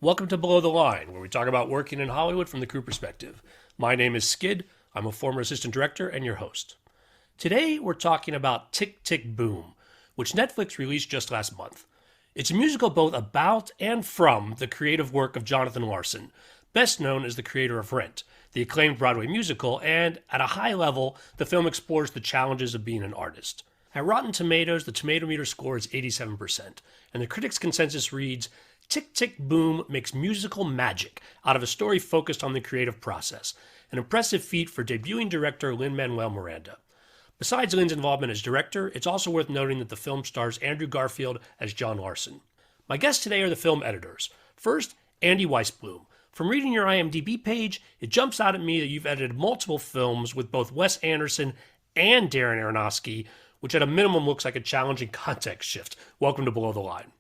Welcome to Below the Line, where we talk about working in Hollywood from the crew perspective. My name is Skid. I'm a former assistant director and your host. Today, we're talking about Tick, Tick, Boom, which Netflix released just last month. It's a musical both about and from the creative work of Jonathan Larson, best known as the creator of Rent, the acclaimed Broadway musical, and at a high level, the film explores the challenges of being an artist. At Rotten Tomatoes, the Tomato Meter score is 87%, and the critics' consensus reads, Tick, Tick, Boom makes musical magic out of a story focused on the creative process, an impressive feat for debuting director Lin-Manuel Miranda. Besides Lin's involvement as director, it's also worth noting that the film stars Andrew Garfield as John Larson. My guests today are the film editors. First, Andy Weisblum. From reading your IMDb page, it jumps out at me that you've edited multiple films with both Wes Anderson and Darren Aronofsky, which at a minimum looks like a challenging context shift. Welcome to Below the Line.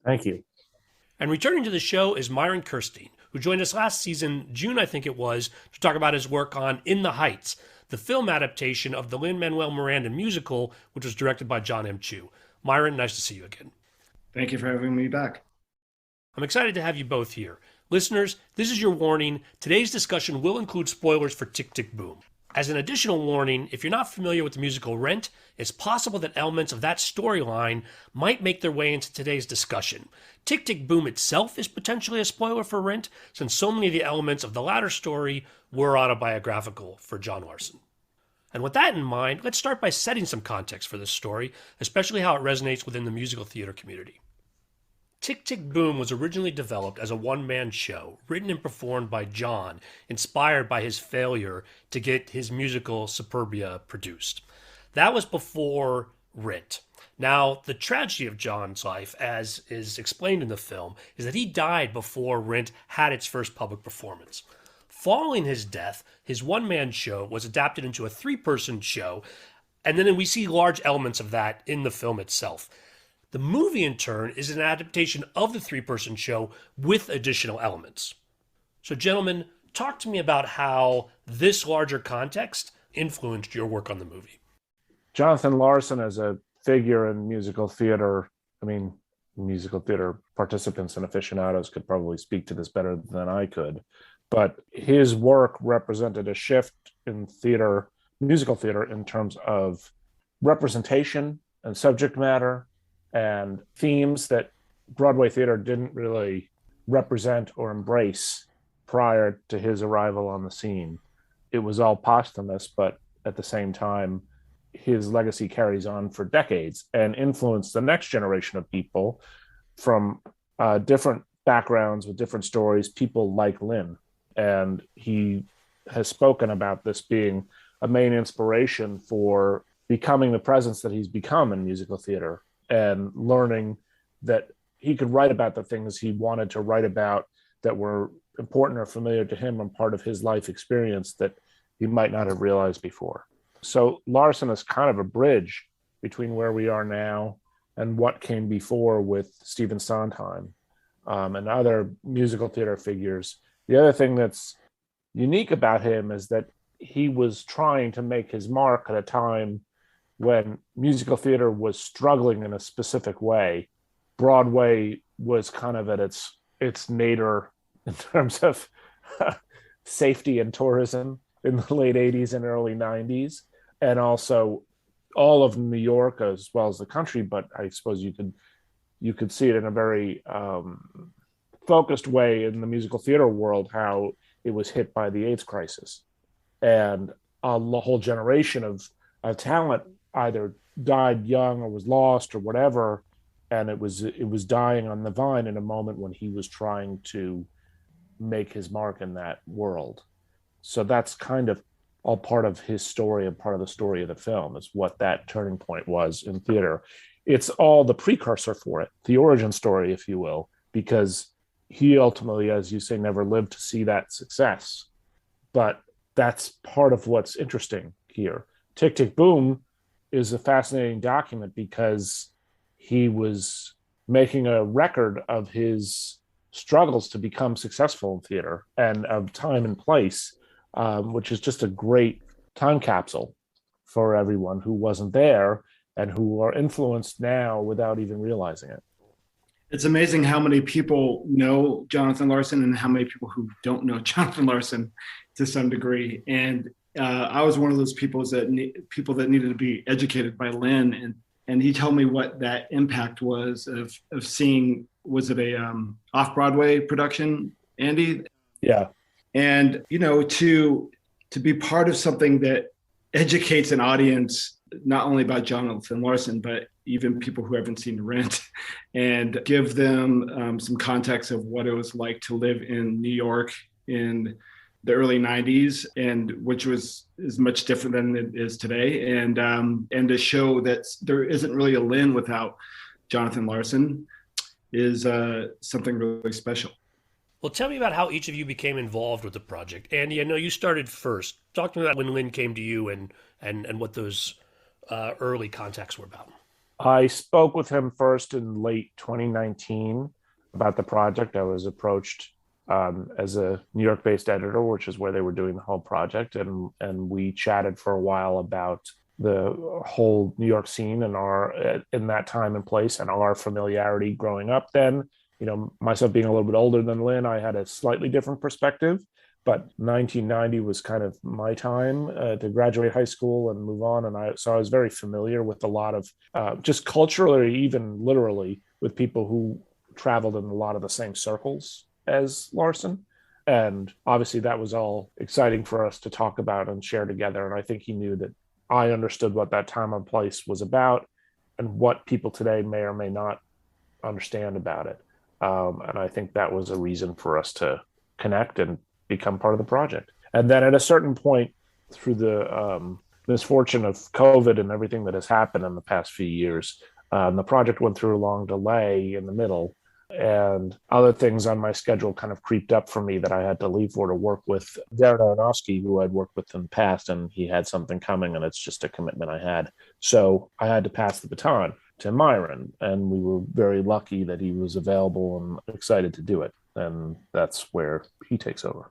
Thank you. And returning to the show is Myron Kerstein, who joined us last season, June I think it was, to talk about his work on In the Heights, the film adaptation of the Lin-Manuel Miranda musical, which was directed by John M. Chu. Myron, nice to see you again. Thank you for having me back. I'm excited to have you both here. Listeners, this is your warning. Today's discussion will include spoilers for Tick, Tick, Boom. As an additional warning, if you're not familiar with the musical Rent, it's possible that elements of that storyline might make their way into today's discussion. Tick, Tick, Boom itself is potentially a spoiler for Rent, since so many of the elements of the latter story were autobiographical for John Larson. And with that in mind, let's start by setting some context for this story, especially how it resonates within the musical theater community. Tick, Tick, Boom was originally developed as a one-man show, written and performed by John, inspired by his failure to get his musical Superbia produced. That was before Rent. Now, the tragedy of John's life, as is explained in the film, is that he died before Rent had its first public performance. Following his death, his one-man show was adapted into a three-person show, and then we see large elements of that in the film itself. The movie, in turn, is an adaptation of the three-person show with additional elements. So, gentlemen, talk to me about how this larger context influenced your work on the movie. Jonathan Larson as a figure in musical theater, musical theater participants and aficionados could probably speak to this better than I could, but his work represented a shift in theater, musical theater, in terms of representation and subject matter and themes that Broadway theater didn't really represent or embrace prior to his arrival on the scene. It was all posthumous, but at the same time, his legacy carries on for decades and influenced the next generation of people from different backgrounds with different stories, people like Lin. And he has spoken about this being a main inspiration for becoming the presence that he's become in musical theater, and learning that he could write about the things he wanted to write about that were important or familiar to him and part of his life experience that he might not have realized before. So Larson is kind of a bridge between where we are now and what came before with Stephen Sondheim and other musical theater figures. The other thing that's unique about him is that he was trying to make his mark at a time when musical theater was struggling in a specific way. Broadway was kind of at its nadir in terms of safety and tourism in the late 80s and early 90s, and also all of New York as well as the country, but I suppose you could see it in a very focused way in the musical theater world, how it was hit by the AIDS crisis. And a whole generation of talent either died young or was lost or whatever, and it was dying on the vine in a moment when he was trying to make his mark in that world. So that's kind of all part of his story and part of the story of the film, is what that turning point was in theater. It's all the precursor for it, the origin story, if you will, because he ultimately, as you say, never lived to see that success. But that's part of what's interesting here. Tick, Tick, Boom is a fascinating document because he was making a record of his struggles to become successful in theater and of time and place, which is just a great time capsule for everyone who wasn't there and who are influenced now without even realizing it. It's amazing how many people know Jonathan Larson and how many people who don't know Jonathan Larson to some degree. And I was one of those people that needed to be educated by Lin, and he told me what that impact was of seeing. Was it a off-Broadway production, Andy? Yeah. And to be part of something that educates an audience not only about Jonathan Larson, but even people who haven't seen Rent, and give them some context of what it was like to live in New York in the early 90s, and which is much different than it is today. And to show that there isn't really a Lin without Jonathan Larson is something really special. Well, tell me about how each of you became involved with the project. Andy, I know you started first. Talk to me about when Lin came to you and what those early contacts were about. I spoke with him first in late 2019 about the project. I was approached as a New York-based editor, which is where they were doing the whole project, and we chatted for a while about the whole New York scene and our in that time and place and our familiarity growing up then. Myself being a little bit older than Lin, I had a slightly different perspective, but 1990 was kind of my time to graduate high school and move on. And I was very familiar with a lot of just culturally, even literally, with people who traveled in a lot of the same circles as Larson. And obviously that was all exciting for us to talk about and share together. And I think he knew that I understood what that time and place was about and what people today may or may not understand about it. And I think that was a reason for us to connect and become part of the project. And then at a certain point, through the misfortune of COVID and everything that has happened in the past few years, the project went through a long delay in the middle, and other things on my schedule kind of creeped up for me that I had to leave for to work with Darren Aronofsky, who I'd worked with in the past, and he had something coming, and it's just a commitment I had. So I had to pass the baton to Myron, and we were very lucky that he was available and excited to do it. And that's where he takes over.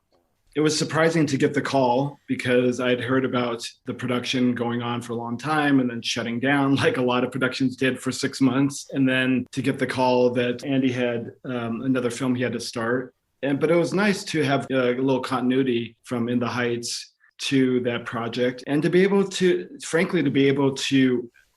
It was surprising to get the call because I'd heard about the production going on for a long time and then shutting down like a lot of productions did for 6 months. And then to get the call that Andy had another film he had to start. But it was nice to have a little continuity from In the Heights to that project, and to be able to, frankly,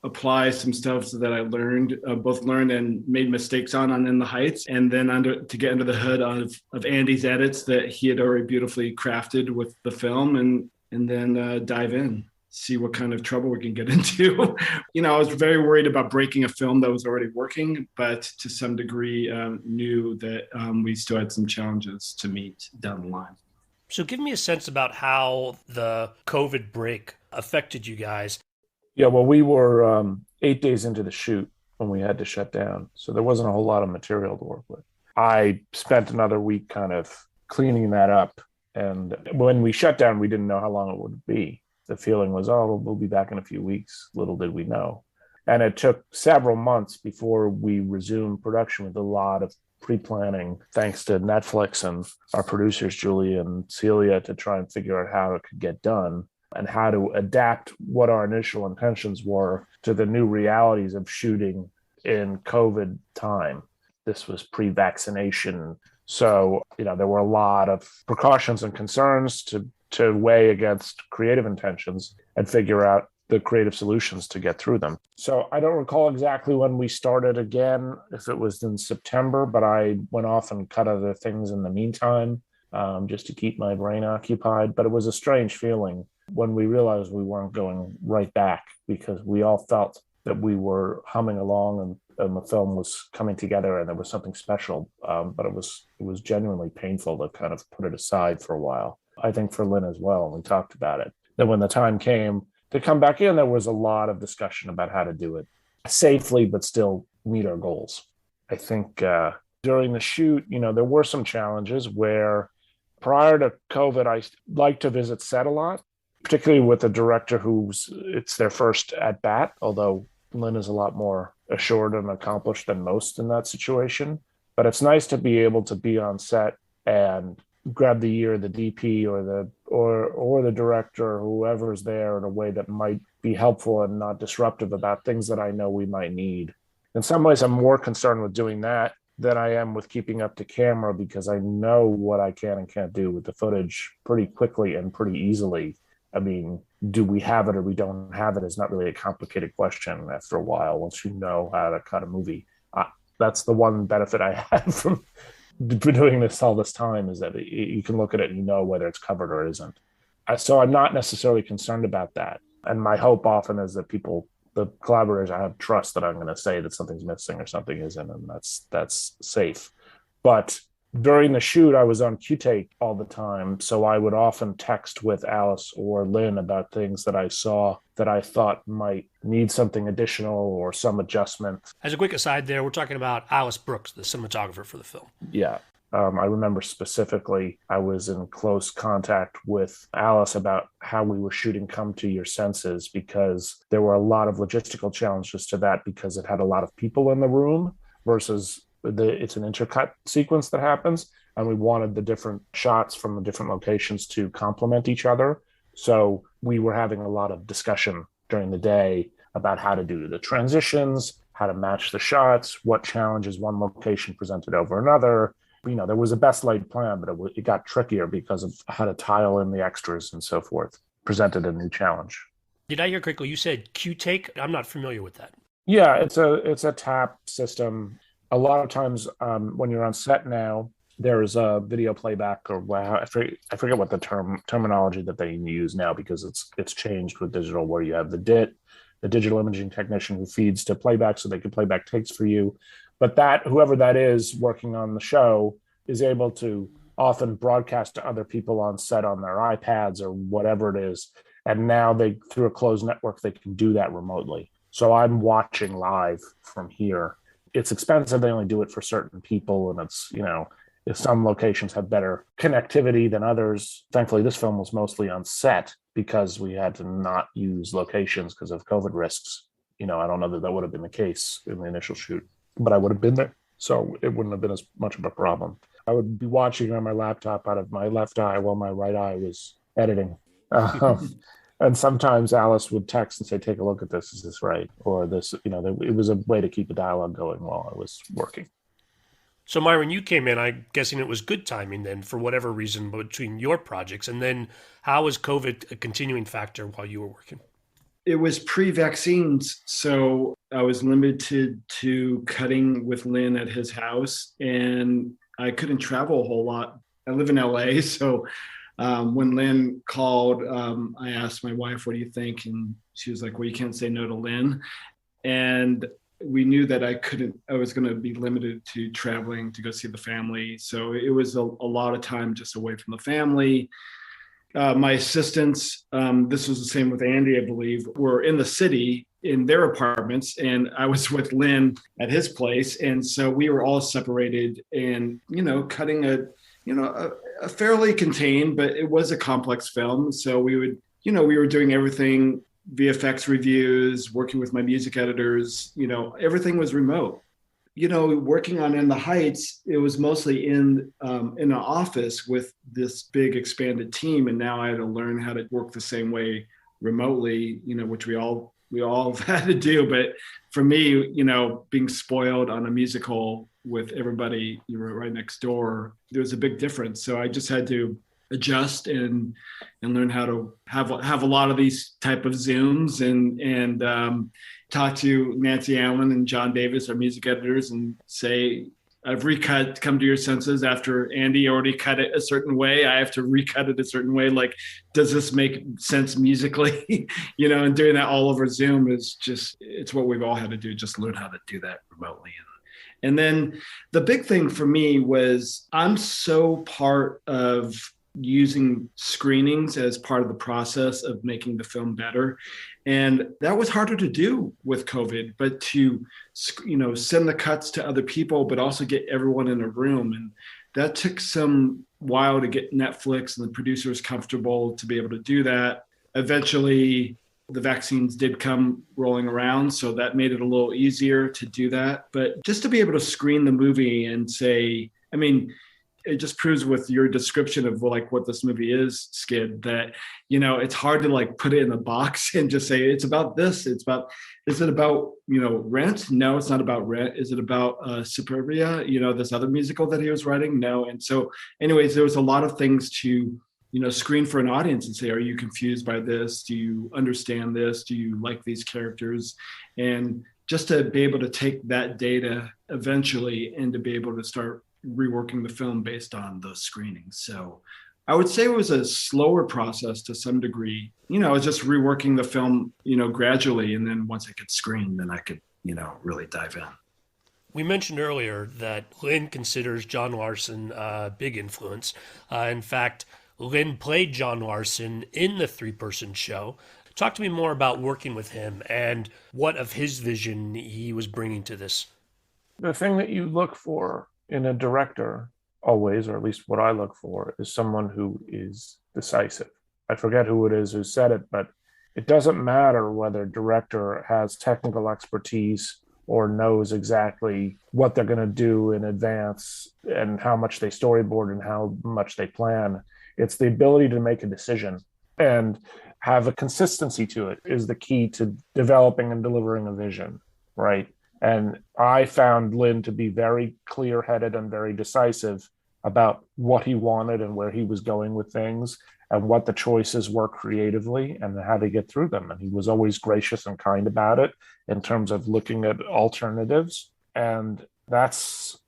apply some stuff that I both learned and made mistakes on In the Heights, and then to get under the hood of Andy's edits that he had already beautifully crafted with the film, and then dive in, see what kind of trouble we can get into. I was very worried about breaking a film that was already working, but to some degree knew that we still had some challenges to meet down the line. So give me a sense about how the COVID break affected you guys. Yeah, well, we were 8 days into the shoot when we had to shut down, so there wasn't a whole lot of material to work with. I spent another week kind of cleaning that up, and when we shut down, we didn't know how long it would be. The feeling was, oh, we'll be back in a few weeks. Little did we know. And it took several months before we resumed production with a lot of pre-planning, thanks to Netflix and our producers, Julie and Celia, to try and figure out how it could get done and how to adapt what our initial intentions were to the new realities of shooting in COVID time. This was pre-vaccination. So, there were a lot of precautions and concerns to weigh against creative intentions and figure out the creative solutions to get through them. So I don't recall exactly when we started again, if it was in September, but I went off and cut other things in the meantime, just to keep my brain occupied. But it was a strange feeling when we realized we weren't going right back, because we all felt that we were humming along and the film was coming together and there was something special. But it was genuinely painful to kind of put it aside for a while. I think for Lin as well, we talked about it. Then when the time came to come back in, there was a lot of discussion about how to do it safely, but still meet our goals. I think during the shoot, there were some challenges where prior to COVID, I like to visit set a lot, particularly with a director it's their first at bat, although Lin is a lot more assured and accomplished than most in that situation. But it's nice to be able to be on set and grab the ear of the DP or the director or whoever's there in a way that might be helpful and not disruptive about things that I know we might need. In some ways, I'm more concerned with doing that than I am with keeping up to camera because I know what I can and can't do with the footage pretty quickly and pretty easily. I mean, do we have it or we don't have it is not really a complicated question after a while once you know how to cut a movie. That's the one benefit I had from doing this all this time is that you can look at it and you know whether it's covered or isn't. So I'm not necessarily concerned about that. And my hope often is that the collaborators, I have trust that I'm going to say that something's missing or something isn't, and that's safe. But during the shoot, I was on Q-Take all the time, so I would often text with Alice or Lynn about things that I saw that I thought might need something additional or some adjustment. As a quick aside there, we're talking about Alice Brooks, the cinematographer for the film. Yeah. I remember specifically I was in close contact with Alice about how we were shooting Come to Your Senses because there were a lot of logistical challenges to that because it had a lot of people in the room versus it's an intercut sequence that happens. And we wanted the different shots from the different locations to complement each other. So we were having a lot of discussion during the day about how to do the transitions, how to match the shots, what challenges one location presented over another. There was a best laid plan, but it got trickier because of how to tile in the extras and so forth. Presented a new challenge. Did I hear correctly? You said Q-Take? I'm not familiar with that. Yeah, it's a tap system. A lot of times when you're on set now, there's a video playback or I forget what the terminology that they use now because it's changed with digital where you have the DIT, the digital imaging technician who feeds to playback so they can playback takes for you. But whoever that is working on the show is able to often broadcast to other people on set on their iPads or whatever it is. And now through a closed network, they can do that remotely. So I'm watching live from here. It's expensive. They only do it for certain people. And it's, if some locations have better connectivity than others. Thankfully, this film was mostly on set because we had to not use locations because of COVID risks. I don't know that would have been the case in the initial shoot. But I would have been there, so it wouldn't have been as much of a problem. I would be watching on my laptop out of my left eye while my right eye was editing. And sometimes Alice would text and say, take a look at this. Is this right? Or this, it was a way to keep the dialogue going while I was working. So Myron, you came in, I'm guessing it was good timing then for whatever reason between your projects. And then how was COVID a continuing factor while you were working? It was pre-vaccines, so I was limited to cutting with Lin at his house, and I couldn't travel a whole lot. I live in LA, so when Lin called, I asked my wife, what do you think? And she was like, well, you can't say no to Lin. And we knew that I was going to be limited to traveling to go see the family. So it was a lot of time just away from the family. My assistants, this was the same with Andy, I believe, were in the city in their apartments, and I was with Lin at his place. And so we were all separated and, cutting a fairly contained, but it was a complex film. So we were doing everything, VFX reviews, working with my music editors, everything was remote. Working on In the Heights, it was mostly in an office with this big expanded team. And now I had to learn how to work the same way remotely, which we all had to do. But for me, being spoiled on a musical with everybody right next door, there was a big difference. So I just had to adjust and learn how to have a lot of these type of Zooms and talk to Nancy Allen and John Davis, our music editors, and say, I've recut Come to Your Senses after Andy already cut it a certain way. I have to recut it a certain way. Like, does this make sense musically? And doing that all over Zoom it's what we've all had to do, just learn how to do that remotely. And then the big thing for me was I'm so part of using screenings as part of the process of making the film better. And that was harder to do with COVID, but to, send the cuts to other people, but also get everyone in a room. And that took some while to get Netflix and the producers comfortable to be able to do that. Eventually, the vaccines did come rolling around, so that made it a little easier to do that. But just to be able to screen the movie and say, it just proves with your description of like what this movie is, Skid, that, it's hard to like put it in a box and just say it's about this. Is it about, Rent? No, it's not about Rent. Is it about Superbia? This other musical that he was writing? No. And so anyways, there was a lot of things to, screen for an audience and say, are you confused by this? Do you understand this? Do you like these characters? And just to be able to take that data eventually and to be able to start reworking the film based on those screenings. So I would say it was a slower process to some degree. I was just reworking the film, gradually. And then once it gets screened, then I could, really dive in. We mentioned earlier that Lin considers John Larson a big influence. In fact, Lin played John Larson in the three-person show. Talk to me more about working with him and what of his vision he was bringing to this. The thing that you look for in a director, always, or at least what I look for, is someone who is decisive. I forget who it is who said it, but it doesn't matter whether a director has technical expertise or knows exactly what they're going to do in advance and how much they storyboard and how much they plan. It's the ability to make a decision and have a consistency to it is the key to developing and delivering a vision, right? And I found Lin to be very clear-headed and very decisive about what he wanted and where he was going with things and what the choices were creatively and how to get through them. And he was always gracious and kind about it in terms of looking at alternatives. And that's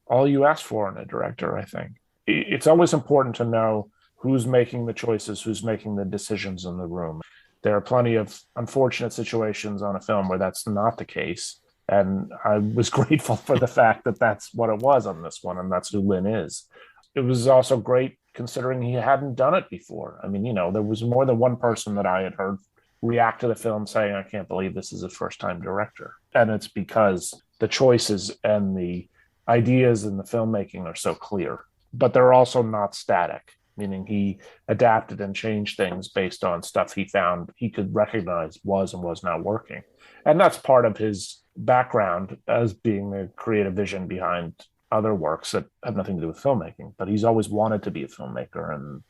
all you ask for in a director, I think. It's always important to know who's making the choices, who's making the decisions in the room. There are plenty of unfortunate situations on a film where that's not the case. And I was grateful for the fact that that's what it was on this one, and that's who Lin is. It was also great considering he hadn't done it before. I mean, there was more than one person that I had heard react to the film saying, I can't believe this is a first-time director. And it's because the choices and the ideas in the filmmaking are so clear, but they're also not static, meaning he adapted and changed things based on stuff he found he could recognize was and was not working. And that's part of his background as being the creative vision behind other works that have nothing to do with filmmaking. But he's always wanted to be a filmmaker, and,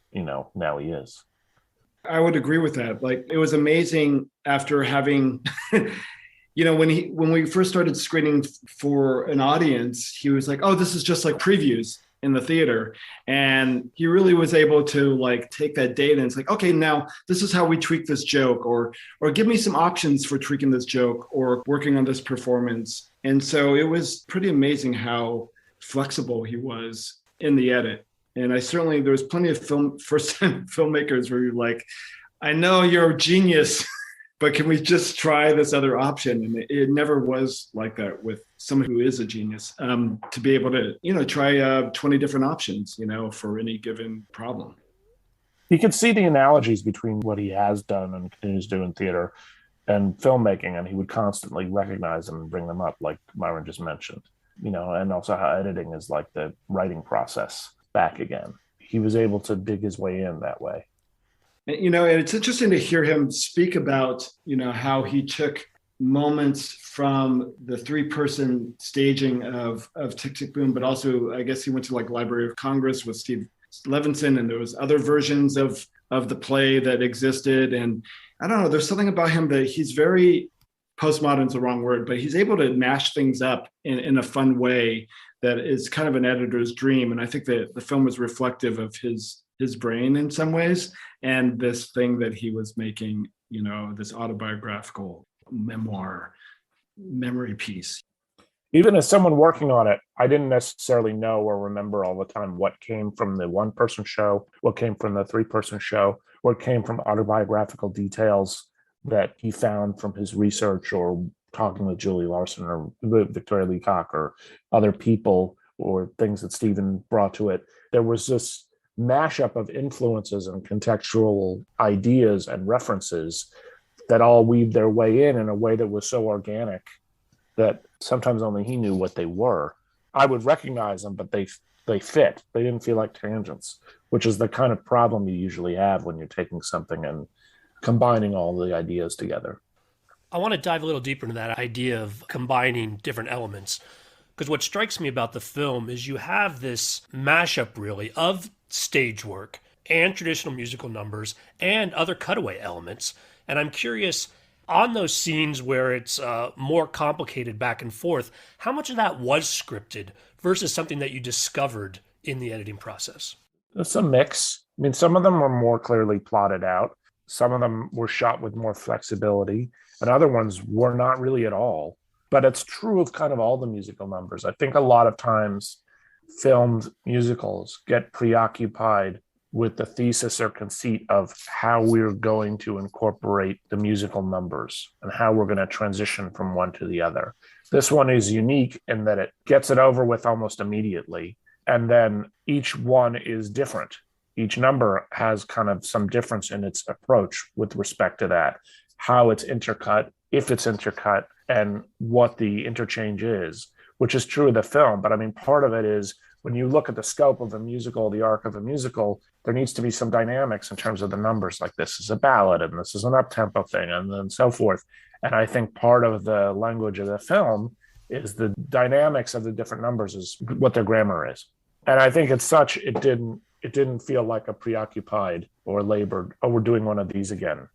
now he is. I would agree with that. Like, it was amazing after having, when we first started screening for an audience, he was like, oh, this is just like previews in the theater. And he really was able to like take that data and it's like, okay, now this is how we tweak this joke, or give me some options for tweaking this joke or working on this performance. And so it was pretty amazing how flexible he was in the edit. And there was plenty of first-time filmmakers where you're like, I know you're a genius, but can we just try this other option? And it never was like that with someone who is a genius, to be able to, try 20 different options, for any given problem. You can see the analogies between what he has done and continues to do in theater and filmmaking, and he would constantly recognize them and bring them up, like Myron just mentioned, and also how editing is like the writing process back again. He was able to dig his way in that way. And it's interesting to hear him speak about, how he took moments from the three-person staging of Tick, Tick, Boom, but also I guess he went to like Library of Congress with Steve Levinson, and there was other versions of the play that existed. And I don't know, there's something about him that he's very, postmodern is the wrong word, but he's able to mash things up in a fun way that is kind of an editor's dream. And I think that the film was reflective of his brain in some ways, and this thing that he was making, this autobiographical memoir memory piece. Even as someone working on it, I didn't necessarily know or remember all the time what came from the one-person show, what came from the three-person show, what came from autobiographical details that he found from his research or talking with Julie Larson or Victoria Leacock or other people, or things that Stephen brought to it. There was this mashup of influences and contextual ideas and references that all weaved their way in a way that was so organic that sometimes only he knew what they were. I would recognize them, but they fit. They didn't feel like tangents, which is the kind of problem you usually have when you're taking something and combining all the ideas together. I want to dive a little deeper into that idea of combining different elements. Because what strikes me about the film is you have this mashup, really, of stage work and traditional musical numbers and other cutaway elements. And I'm curious, on those scenes where it's more complicated back and forth, how much of that was scripted versus something that you discovered in the editing process? It's a mix. I mean, some of them were more clearly plotted out. Some of them were shot with more flexibility, and other ones were not really at all. But it's true of kind of all the musical numbers. I think a lot of times filmed musicals get preoccupied with the thesis or conceit of how we're going to incorporate the musical numbers and how we're going to transition from one to the other. This one is unique in that it gets it over with almost immediately. And then each one is different. Each number has kind of some difference in its approach with respect to that, how it's intercut, if it's intercut, and what the interchange is, which is true of the film. But I mean, part of it is when you look at the scope of a musical, the arc of a musical, there needs to be some dynamics in terms of the numbers, like this is a ballad and this is an up-tempo thing, and then so forth. And I think part of the language of the film is the dynamics of the different numbers is what their grammar is. And I think it's such, it didn't feel like a preoccupied or labored, oh, we're doing one of these again.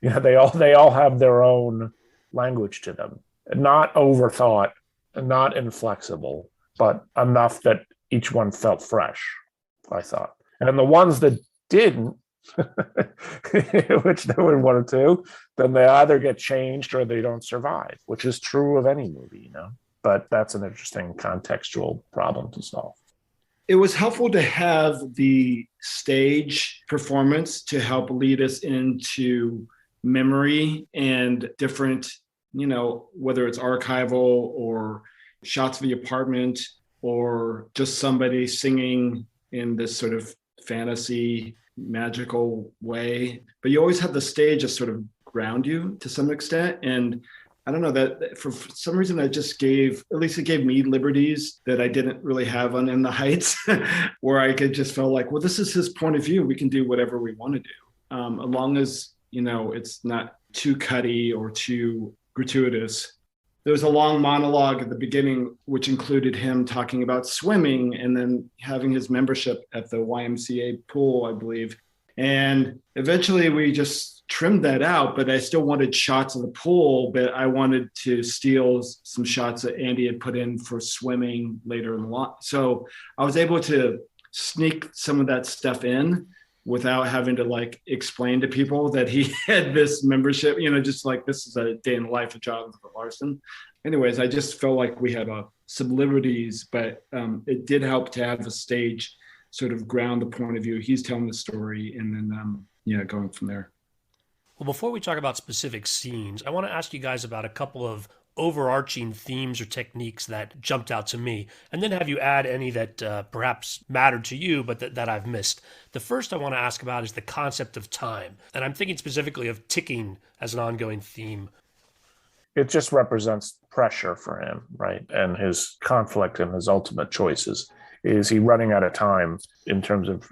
They all have their own language to them, not overthought, not inflexible, but enough that each one felt fresh, I thought. And the ones that didn't, which there were one or two, then they either get changed or they don't survive, which is true of any movie, But that's an interesting contextual problem to solve. It was helpful to have the stage performance to help lead us into memory and different, whether it's archival or shots of the apartment or just somebody singing in this sort of fantasy, magical way. But you always have the stage just sort of ground you to some extent. And I don't know, that for some reason it gave me liberties that I didn't really have on In the Heights, where I could just feel like, well, this is his point of view. We can do whatever we want to do, as long as, it's not too cutty or too gratuitous. There was a long monologue at the beginning, which included him talking about swimming and then having his membership at the YMCA pool, I believe. And eventually we just trimmed that out, but I still wanted shots of the pool, but I wanted to steal some shots that Andy had put in for swimming later in the line. So I was able to sneak some of that stuff in without having to explain to people that he had this membership, just like this is a day in the life of Jonathan Larson. Anyways, I just felt like we had some liberties, but it did help to have the stage sort of ground the point of view. He's telling the story and then, going from there. Well, before we talk about specific scenes, I want to ask you guys about a couple of overarching themes or techniques that jumped out to me, and then have you add any that perhaps mattered to you, but that I've missed. The first I want to ask about is the concept of time, and I'm thinking specifically of ticking as an ongoing theme. It just represents pressure for him, right? And his conflict and his ultimate choices. Is he running out of time in terms of,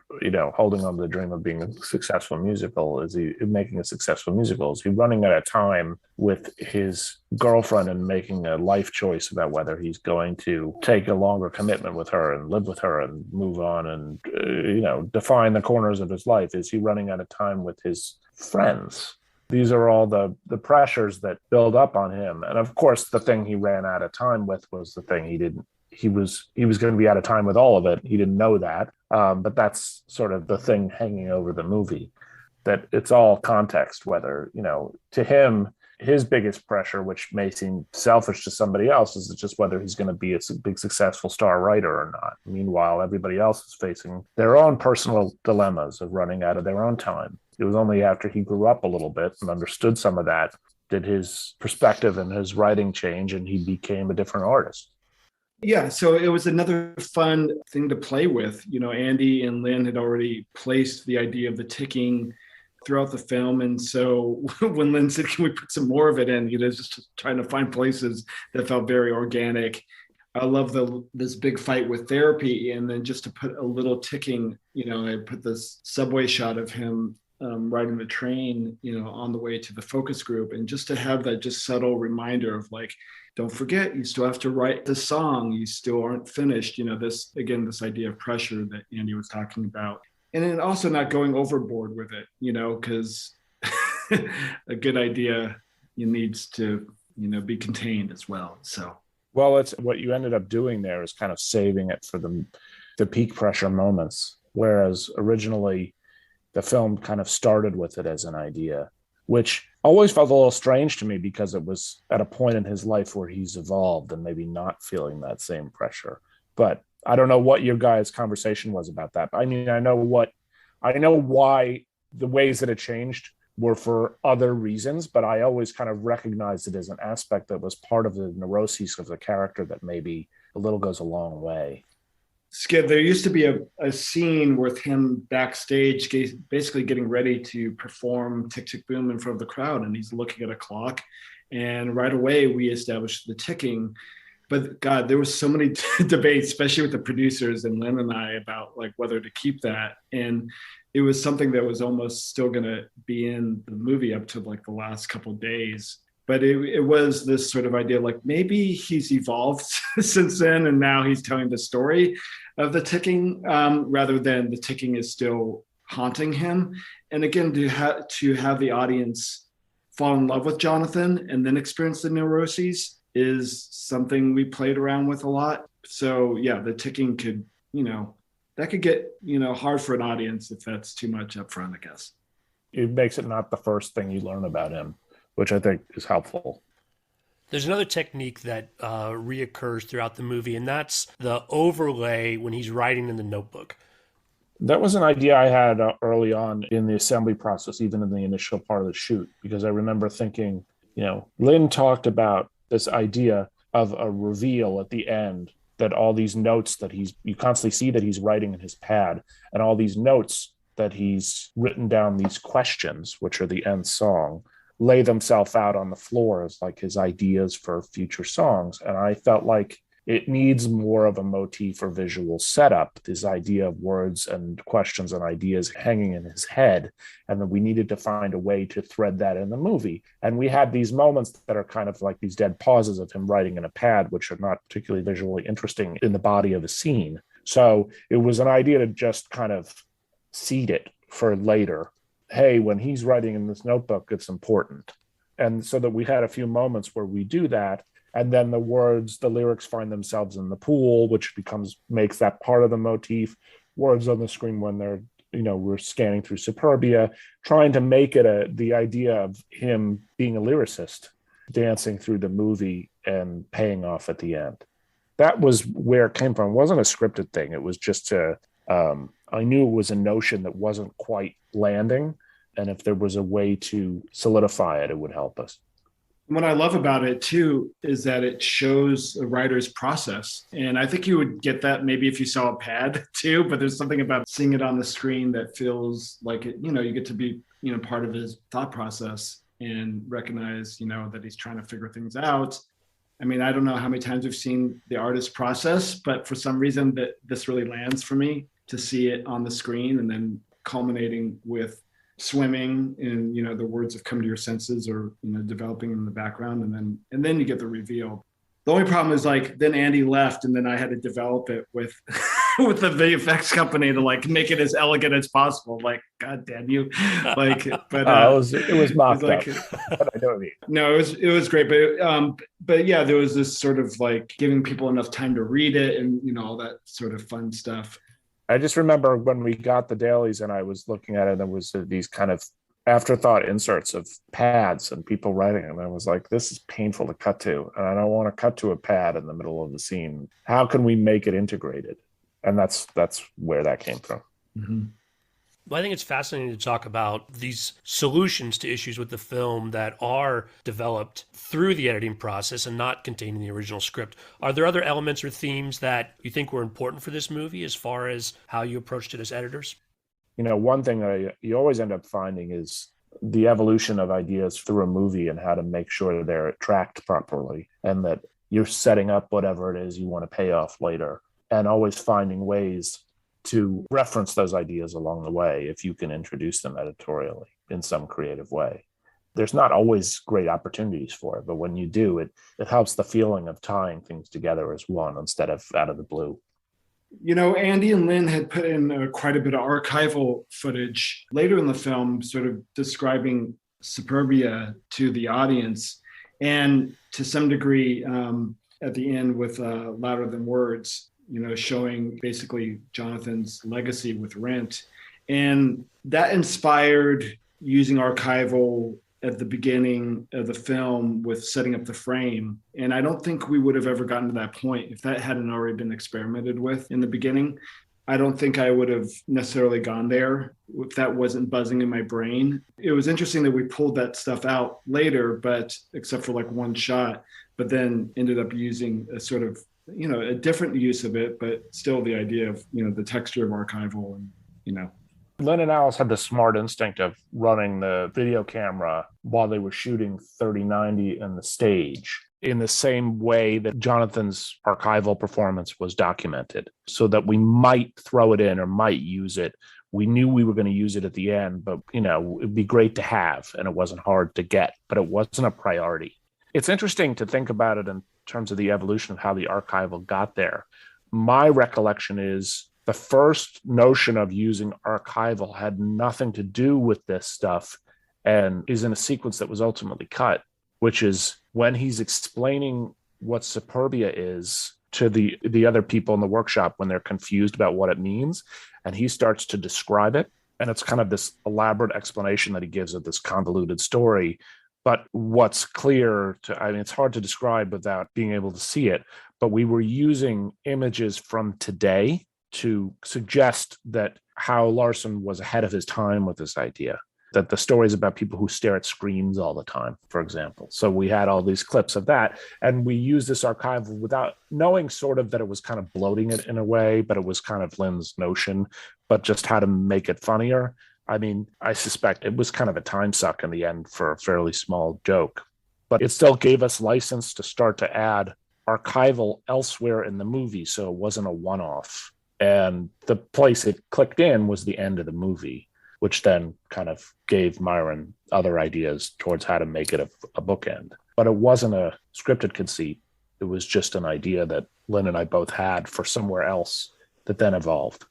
holding on to the dream of being a successful musical? Is he making a successful musical? Is he running out of time with his girlfriend and making a life choice about whether he's going to take a longer commitment with her and live with her and move on and, define the corners of his life? Is he running out of time with his friends? These are all the pressures that build up on him. And of course, the thing he ran out of time with was the thing he was going to be out of time with all of it. He didn't know that. But that's sort of the thing hanging over the movie, that it's all context, whether, to him, his biggest pressure, which may seem selfish to somebody else, is just whether he's going to be a big successful star writer or not. Meanwhile, everybody else is facing their own personal dilemmas of running out of their own time. It was only after he grew up a little bit and understood some of that did his perspective and his writing change, and he became a different artist. Yeah, so it was another fun thing to play with. Andy and Lin had already placed the idea of the ticking throughout the film. And so when Lin said, can we put some more of it in, just trying to find places that felt very organic. I love this big fight with therapy. And then just to put a little ticking, I put this subway shot of him riding the train, on the way to the focus group. And just to have that just subtle reminder of don't forget, you still have to write the song. You still aren't finished. This, again, this idea of pressure that Andy was talking about. And then also not going overboard with it, because a good idea needs to, be contained as well. So, well, it's what you ended up doing there is kind of saving it for the peak pressure moments. Whereas originally the film kind of started with it as an idea, which always felt a little strange to me because it was at a point in his life where he's evolved and maybe not feeling that same pressure. But I don't know what your guys' conversation was about that. I mean, I know why the ways that it changed were for other reasons, but I always kind of recognized it as an aspect that was part of the neuroses of the character that maybe a little goes a long way. Skid, there used to be a scene with him backstage, basically getting ready to perform Tick, Tick, Boom in front of the crowd, and he's looking at a clock. And right away, we established the ticking. But God, there was so many debates, especially with the producers and Lin and I, about like whether to keep that. And it was something that was almost still going to be in the movie up to like the last couple of days. But it was this sort of idea, like maybe he's evolved since then, and now he's telling the story of the ticking rather than the ticking is still haunting him. And again, to have the audience fall in love with Jonathan and then experience the neuroses is something we played around with a lot. So yeah, the ticking could, that could get, hard for an audience if that's too much up front, I guess. It makes it not the first thing you learn about him, which I think is helpful. There's another technique that reoccurs throughout the movie, and that's the overlay when he's writing in the notebook. That was an idea I had early on in the assembly process, even in the initial part of the shoot, because I remember thinking, Lin talked about this idea of a reveal at the end, that all these notes that you constantly see that he's writing in his pad, and all these notes that he's written down, these questions, which are the end song, lay themselves out on the floor as like his ideas for future songs. And I felt like it needs more of a motif or visual setup, this idea of words and questions and ideas hanging in his head. And then we needed to find a way to thread that in the movie. And we had these moments that are kind of like these dead pauses of him writing in a pad, which are not particularly visually interesting in the body of a scene. So it was an idea to just kind of seed it for later. Hey, when he's writing in this notebook, it's important. And so that we had a few moments where we do that. And then the lyrics find themselves in the pool, which makes that part of the motif. Words on the screen when they're, we're scanning through Superbia, trying to make it the idea of him being a lyricist, dancing through the movie and paying off at the end. That was where it came from. It wasn't a scripted thing. It was just I knew it was a notion that wasn't quite landing. And if there was a way to solidify it, it would help us. What I love about it too is that it shows a writer's process. And I think you would get that maybe if you saw a pad too, but there's something about seeing it on the screen that feels like it, you get to be, part of his thought process and recognize, that he's trying to figure things out. I mean, I don't know how many times we've seen the artist's process, but for some reason that this really lands for me to see it on the screen and then culminating with swimming and the words have come to your senses or developing in the background and then you get the reveal. The only problem is like then Andy left and then I had to develop it with with the VFX company to like make it as elegant as possible. Like, God damn you. Like, but it was mocked up. But I know what I mean. No, it was great. But yeah, there was this sort of like giving people enough time to read it and all that sort of fun stuff. I just remember when we got the dailies and I was looking at it, there was these kind of afterthought inserts of pads and people writing, and I was like, this is painful to cut to, and I don't want to cut to a pad in the middle of the scene. How can we make it integrated? And that's where that came from. Mm-hmm. Well, I think it's fascinating to talk about these solutions to issues with the film that are developed through the editing process and not contained in the original script. Are there other elements or themes that you think were important for this movie as far as how you approached it as editors? One thing that you always end up finding is the evolution of ideas through a movie and how to make sure that they're tracked properly and that you're setting up whatever it is you want to pay off later, and always finding ways to reference those ideas along the way if you can introduce them editorially in some creative way. There's not always great opportunities for it, but when you do, it helps the feeling of tying things together as one instead of out of the blue. Andy and Lin had put in quite a bit of archival footage later in the film, sort of describing Superbia to the audience. And to some degree, at the end with Louder Than Words, showing basically Jonathan's legacy with Rent. And that inspired using archival at the beginning of the film with setting up the frame. And I don't think we would have ever gotten to that point if that hadn't already been experimented with in the beginning. I don't think I would have necessarily gone there if that wasn't buzzing in my brain. It was interesting that we pulled that stuff out later, but except for like one shot, but then ended up using a sort of, a different use of it, but still the idea of, the texture of archival and, Lin and Alice had the smart instinct of running the video camera while they were shooting 3090 and the stage in the same way that Jonathan's archival performance was documented, so that we might throw it in or might use it. We knew we were going to use it at the end, but, it'd be great to have, and it wasn't hard to get, but it wasn't a priority. It's interesting to think about it in terms of the evolution of how the archival got there. My recollection is the first notion of using archival had nothing to do with this stuff and is in a sequence that was ultimately cut, which is when he's explaining what Superbia is to the other people in the workshop when they're confused about what it means, and he starts to describe it. And it's kind of this elaborate explanation that he gives of this convoluted story. But what's clear it's hard to describe without being able to see it, but we were using images from today to suggest that how Larson was ahead of his time with this idea, that the story is about people who stare at screens all the time, for example. So we had all these clips of that, and we used this archival without knowing sort of that it was kind of bloating it in a way, but it was kind of Lin's notion, but just how to make it funnier. I suspect it was kind of a time suck in the end for a fairly small joke, but it still gave us license to start to add archival elsewhere in the movie, so it wasn't a one-off. And the place it clicked in was the end of the movie, which then kind of gave Myron other ideas towards how to make it a bookend. But it wasn't a scripted conceit. It was just an idea that Lin and I both had for somewhere else that then evolved.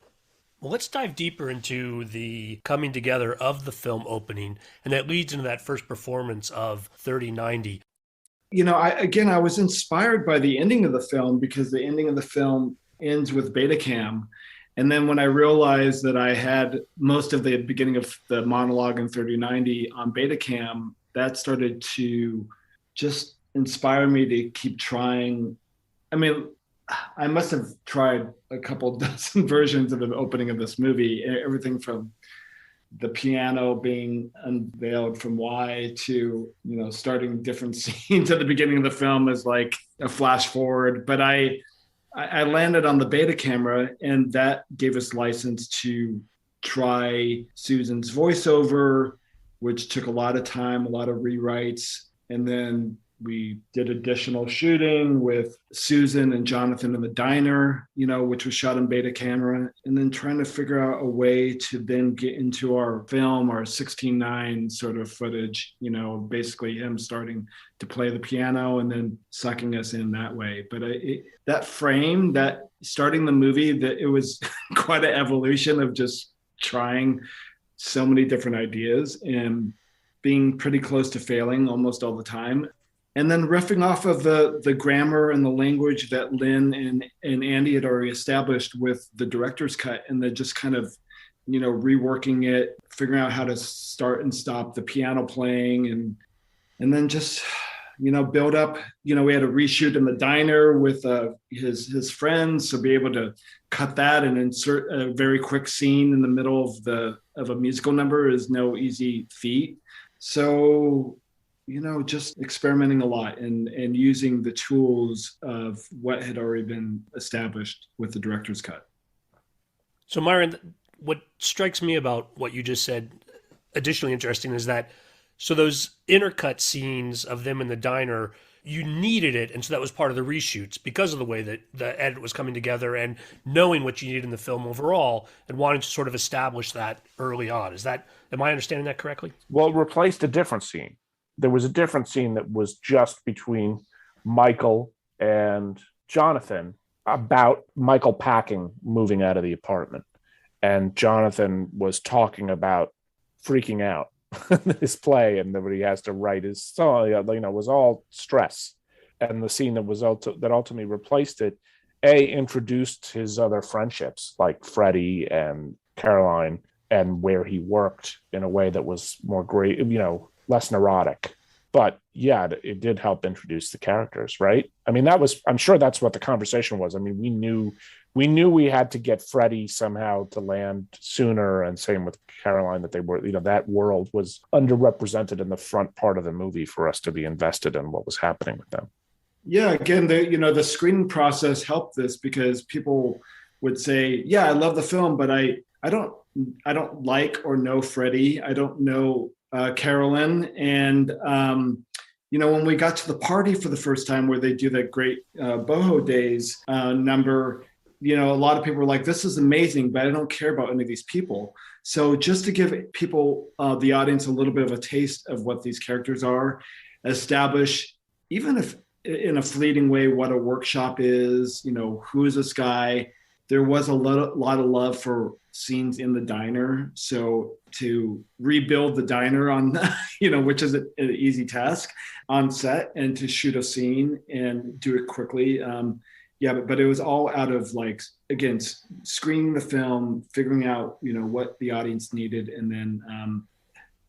Well, let's dive deeper into the coming together of the film opening, and that leads into that first performance of 3090. I was inspired by the ending of the film, because the ending of the film ends with Betacam. And then when I realized that I had most of the beginning of the monologue in 3090 on Betacam, that started to just inspire me to keep trying. I must have tried a couple dozen versions of the opening of this movie, everything from the piano being unveiled from Y to, starting different scenes at the beginning of the film as like a flash forward. But I landed on the beta camera, and that gave us license to try Susan's voiceover, which took a lot of time, a lot of rewrites. And then we did additional shooting with Susan and Jonathan in the diner, which was shot in beta camera, and then trying to figure out a way to then get into our film, our 16:9 sort of footage, basically him starting to play the piano and then sucking us in that way. But that frame, that starting the movie, that it was quite an evolution of just trying so many different ideas and being pretty close to failing almost all the time. And then riffing off of the grammar and the language that Lin and Andy had already established with the director's cut, and then just kind of, reworking it, figuring out how to start and stop the piano playing, and then just, build up. We had a reshoot in the diner with his friends, so be able to cut that and insert a very quick scene in the middle of a musical number is no easy feat. So, just experimenting a lot and using the tools of what had already been established with the director's cut. So Myron, what strikes me about what you just said, additionally interesting, is that so those intercut scenes of them in the diner, you needed it, and so that was part of the reshoots because of the way that the edit was coming together and knowing what you needed in the film overall and wanting to sort of establish that early on. Am I understanding that correctly? Well, it replaced a different scene. there was a different scene that was just between Michael and Jonathan about Michael packing, moving out of the apartment. And Jonathan was talking about freaking out his play and that he has to write his song, was all stress. And the scene that that ultimately replaced it, introduced his other friendships like Freddie and Caroline, and where he worked in a way that was more great, less neurotic. But yeah, it did help introduce the characters, right? I mean, I'm sure that's what the conversation was. I mean, we knew we had to get Freddie somehow to land sooner, and same with Caroline, that they were, that world was underrepresented in the front part of the movie for us to be invested in what was happening with them. Yeah, again, the screening process helped this, because people would say, yeah, I love the film, but I don't like or know Freddie. I don't know Carolyn. And, when we got to the party for the first time where they do that great Boho Days number, a lot of people were like, this is amazing, but I don't care about any of these people. So just to give people, the audience, a little bit of a taste of what these characters are, establish, even if in a fleeting way, what a workshop is, who is this guy? There was a lot of love for scenes in the diner. So to rebuild the diner on, which is an easy task on set, and to shoot a scene and do it quickly. But it was all out of, like, again, screening the film, figuring out, what the audience needed. And then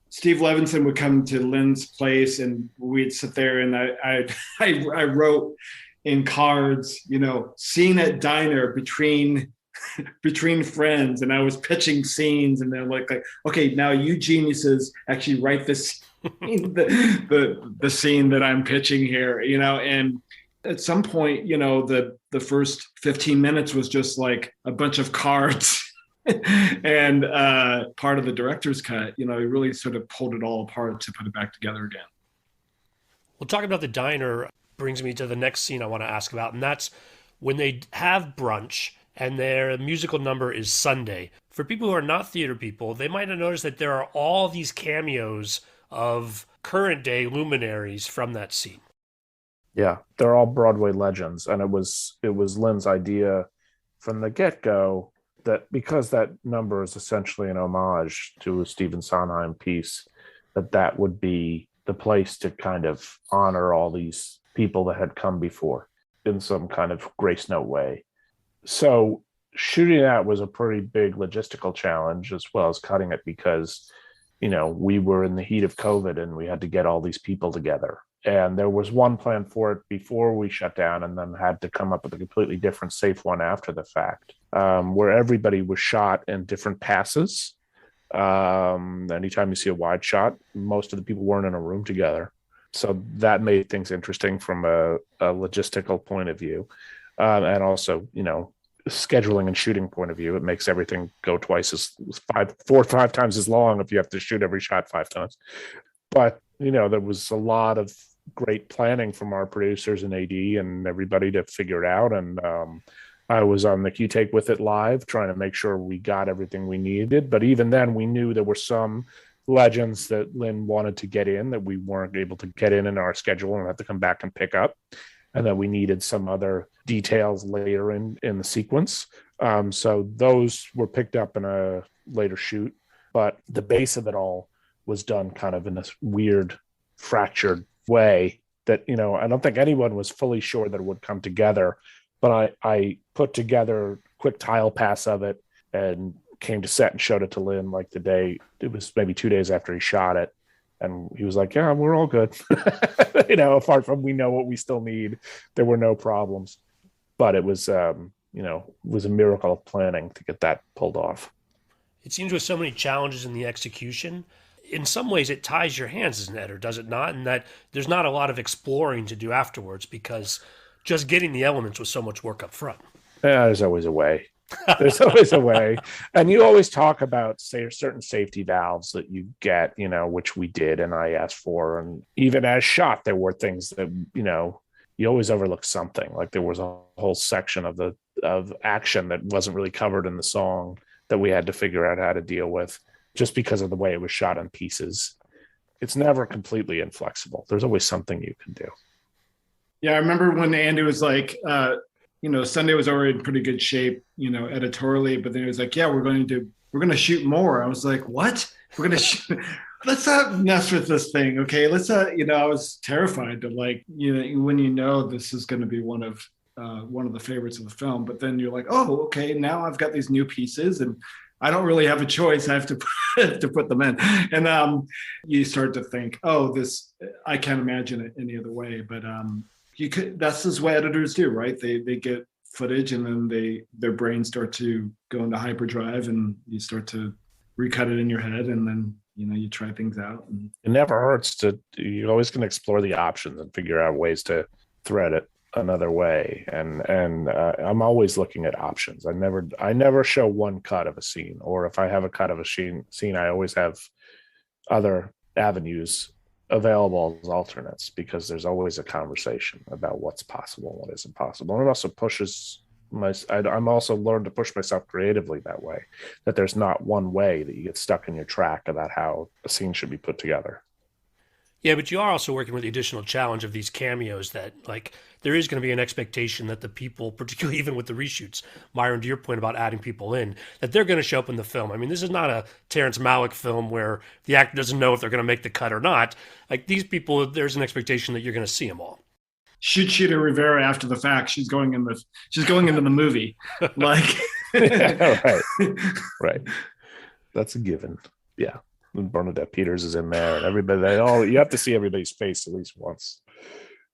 Steve Levinson would come to Lynn's place, and we'd sit there, and I wrote in cards, scene at diner between friends, and I was pitching scenes, and they're like, okay, now you geniuses actually write this the scene that I'm pitching here, and at some point, the first 15 minutes was just like a bunch of cards. And part of the director's cut, he really sort of pulled it all apart to put it back together again. Well, talking about the diner brings me to the next scene I want to ask about, and that's when they have brunch and their musical number is Sunday. For people who are not theater people, they might have noticed that there are all these cameos of current day luminaries from that scene. Yeah, they're all Broadway legends, and it was Lynn's idea from the get-go that because that number is essentially an homage to a Stephen Sondheim piece, that would be the place to kind of honor all these people that had come before in some kind of grace note way. So shooting that was a pretty big logistical challenge, as well as cutting it, because, we were in the heat of COVID and we had to get all these people together. And there was one plan for it before we shut down, and then had to come up with a completely different safe one after the fact, where everybody was shot in different passes. Anytime you see a wide shot, most of the people weren't in a room together. So that made things interesting from a logistical point of view. And also, scheduling and shooting point of view, it makes everything go four or five times as long if you have to shoot every shot 5 times. But, there was a lot of great planning from our producers and AD and everybody to figure it out. And I was on the Q-Take with it live, trying to make sure we got everything we needed. But even then, we knew there were some legends that Lynn wanted to get in that we weren't able to get in our schedule and had to come back and pick up. And that we needed some other details later in the sequence. So those were picked up in a later shoot. But the base of it all was done kind of in this weird, fractured way that, I don't think anyone was fully sure that it would come together. But I put together a quick tile pass of it and came to set and showed it to Lynn like the day, it was maybe 2 days after he shot it. And he was like, yeah, we're all good. Apart from we know what we still need, there were no problems. But it was, was a miracle of planning to get that pulled off. It seems with so many challenges in the execution, in some ways it ties your hands as an editor, does it not? And that there's not a lot of exploring to do afterwards, because just getting the elements was so much work up front. Yeah, there's always a way. There's always a way. And you always talk about, say, certain safety valves that you get, which we did and I asked for. And even as shot, there were things that, you always overlook something. Like there was a whole section of action that wasn't really covered in the song that we had to figure out how to deal with, just because of the way it was shot in pieces. it's never completely inflexible. There's always something you can do. Yeah, I remember when Andy was like, Sunday was already in pretty good shape, editorially, but then he was like, yeah, we're going to shoot more. I was like, what? We're going to shoot. Let's not mess with this thing. Okay. Let's not, I was terrified to like, when this is going to be one of the favorites of the film, but then you're like, oh, okay, now I've got these new pieces and I don't really have a choice. I have to put them in. And you start to think, oh, I can't imagine it any other way. But that's just what editors do, right? They get footage and then their brains start to go into hyperdrive and you start to recut it in your head and then you try things out. And it never hurts you always can explore the options and figure out ways to thread it another way. And I'm always looking at options. I never show one cut of a scene, or if I have a cut of a scene, I always have other avenues available as alternates, because there's always a conversation about what's possible and what isn't possible. And it also pushes I'm also learned to push myself creatively that way, that there's not one way that you get stuck in your track about how a scene should be put together. Yeah, but you are also working with the additional challenge of these cameos that, like, there is going to be an expectation that the people, particularly even with the reshoots, Myron, to your point about adding people in, that they're going to show up in the film. I mean, this is not a Terrence Malick film where the actor doesn't know if they're going to make the cut or not. Like, these people, there's an expectation that you're going to see them all. Shoot Cheetah Rivera after the fact. She's going into the movie. Like, yeah, right. That's a given. Yeah. And Bernadette Peters is in there, and everybody. You have to see everybody's face at least once.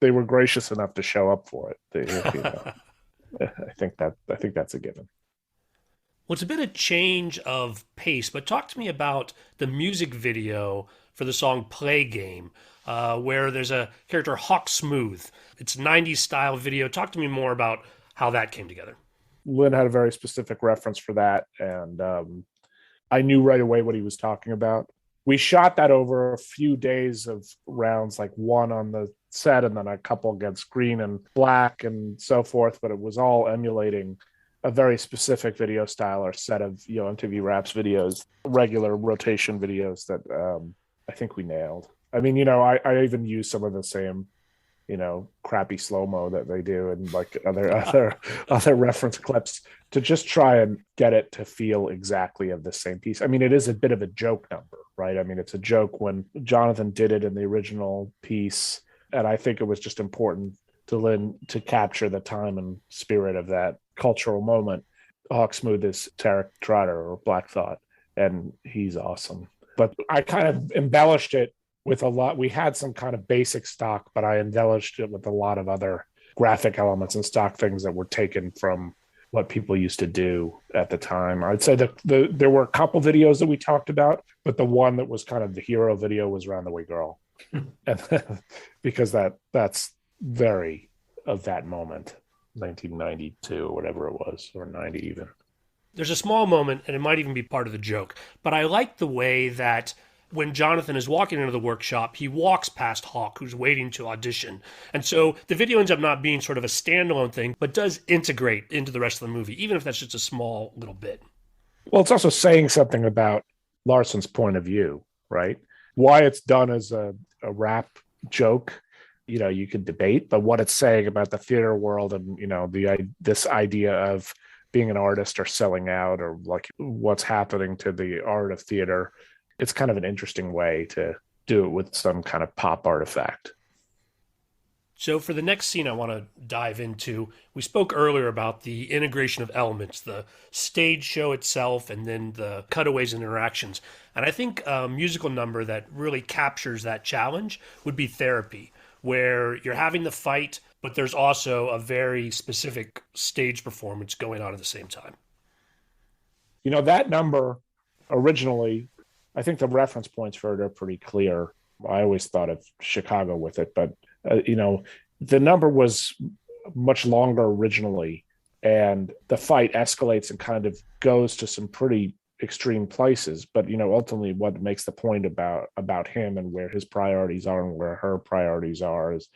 They were gracious enough to show up for it. I think that's a given. Well, it's a bit of change of pace, but talk to me about the music video for the song "Play Game," where there's a character Hawk Smooth. It's 90s style video. Talk to me more about how that came together. Lin had a very specific reference for that, and I knew right away what he was talking about. We shot that over a few days of rounds, like one on the set and then a couple against green and black and so forth, but it was all emulating a very specific video style or set of MTV Raps videos, regular rotation videos that I think we nailed. I mean, I even use some of the same crappy slow-mo that they do and like other reference clips to just try and get it to feel exactly of the same piece. I mean, it is a bit of a joke number, right? I mean, it's a joke when Jonathan did it in the original piece, and I think it was just important to Lin to capture the time and spirit of that cultural moment. Hawk Smooth is Tarek Trotter or Black Thought, and he's awesome. But I kind of embellished it with a lot. We had some kind of basic stock, but I embellished it with a lot of other graphic elements and stock things that were taken from what people used to do at the time. I'd say that there were a couple videos that we talked about, but the one that was kind of the hero video was Round the Way Girl. And because that's very of that moment, 1992 or whatever it was, or 90 even. There's a small moment, and it might even be part of the joke, but I like the way that when Jonathan is walking into the workshop, he walks past Hawk, who's waiting to audition. And so the video ends up not being sort of a standalone thing, but does integrate into the rest of the movie, even if that's just a small little bit. Well, it's also saying something about Larson's point of view, right? Why it's done as a rap joke, you could debate, but what it's saying about the theater world and, this idea of being an artist or selling out or like what's happening to the art of theater, it's kind of an interesting way to do it with some kind of pop artifact. So for the next scene I want to dive into, we spoke earlier about the integration of elements, the stage show itself, and then the cutaways and interactions. And I think a musical number that really captures that challenge would be Therapy, where you're having the fight, but there's also a very specific stage performance going on at the same time. That number originally, I think the reference points for it are pretty clear. I always thought of Chicago with it, but the number was much longer originally, and the fight escalates and kind of goes to some pretty extreme places. But ultimately, what makes the point about him and where his priorities are and where her priorities are is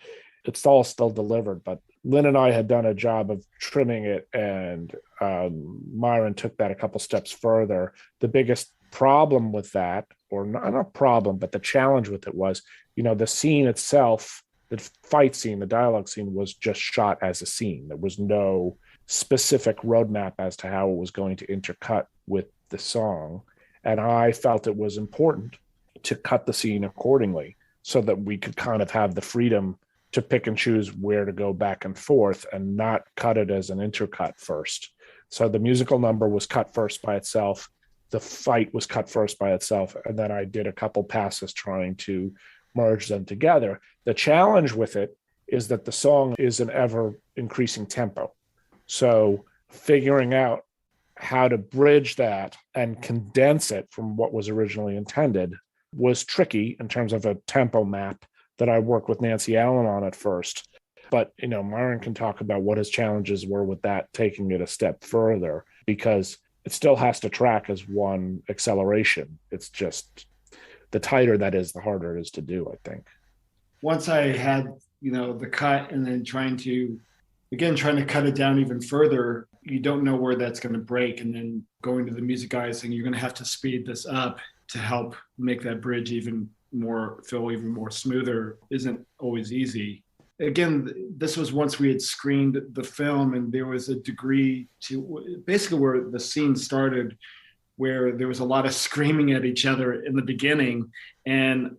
it's all still delivered. But Lin and I had done a job of trimming it, and Myron took that a couple steps further. The biggest problem with that or not a problem, but the challenge with it was, the scene itself, the fight scene, the dialogue scene was just shot as a scene. There was no specific roadmap as to how it was going to intercut with the song. And I felt it was important to cut the scene accordingly so that we could kind of have the freedom to pick and choose where to go back and forth and not cut it as an intercut first. So the musical number was cut first by itself. The fight was cut first by itself. And then I did a couple passes trying to merge them together. The challenge with it is that the song is an ever increasing tempo. So figuring out how to bridge that and condense it from what was originally intended was tricky in terms of a tempo map that I worked with Nancy Allen on at first. But, Myron can talk about what his challenges were with that, taking it a step further, because it still has to track as one acceleration. It's just the tighter that is, the harder it is to do, I think. Once I had, the cut and then trying to cut it down even further, you don't know where that's going to break. And then going to the music guys saying, you're going to have to speed this up to help make that bridge even more smoother isn't always easy. Again, this was once we had screened the film, and there was a degree to basically where the scene started, where there was a lot of screaming at each other in the beginning. And,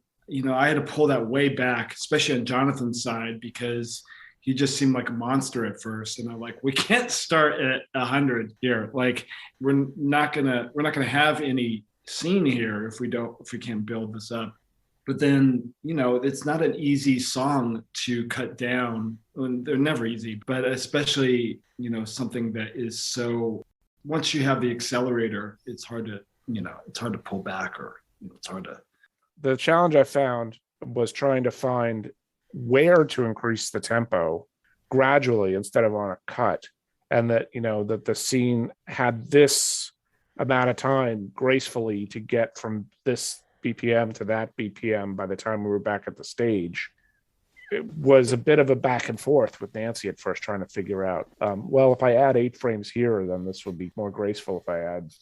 I had to pull that way back, especially on Jonathan's side, because he just seemed like a monster at first. And I'm like, we can't start at 100 here. Like, we're not gonna have any scene here if we can't build this up. But then, it's not an easy song to cut down. And they're never easy, but especially, something that is so, once you have the accelerator, it's hard to pull back, or it's hard to. The challenge I found was trying to find where to increase the tempo gradually instead of on a cut. And that, that the scene had this amount of time gracefully to get from this BPM to that BPM by the time we were back at the stage. It was a bit of a back and forth with Nancy at first, trying to figure out, if I add 8 frames here, then this would be more graceful. If I add,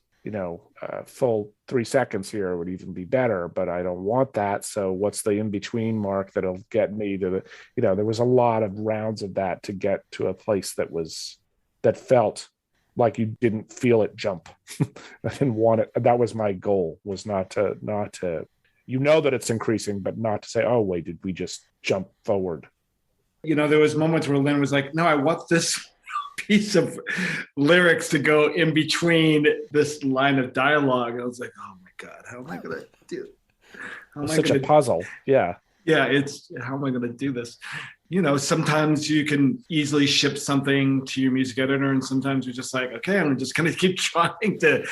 full 3 seconds here, it would even be better, but I don't want that. So what's the in-between mark that'll get me to the, there was a lot of rounds of that to get to a place that felt like you didn't feel it jump. I didn't want it. That was my goal, was not to, that it's increasing, but not to say, oh, wait, did we just jump forward? There was moments where Lin was like, no, I want this piece of lyrics to go in between this line of dialogue. I was like, oh my God, how am I going to do it? It's such a puzzle. Yeah. Yeah. How am I going to do this? Sometimes you can easily ship something to your music editor, and sometimes you're just like, okay, I'm just going to keep trying to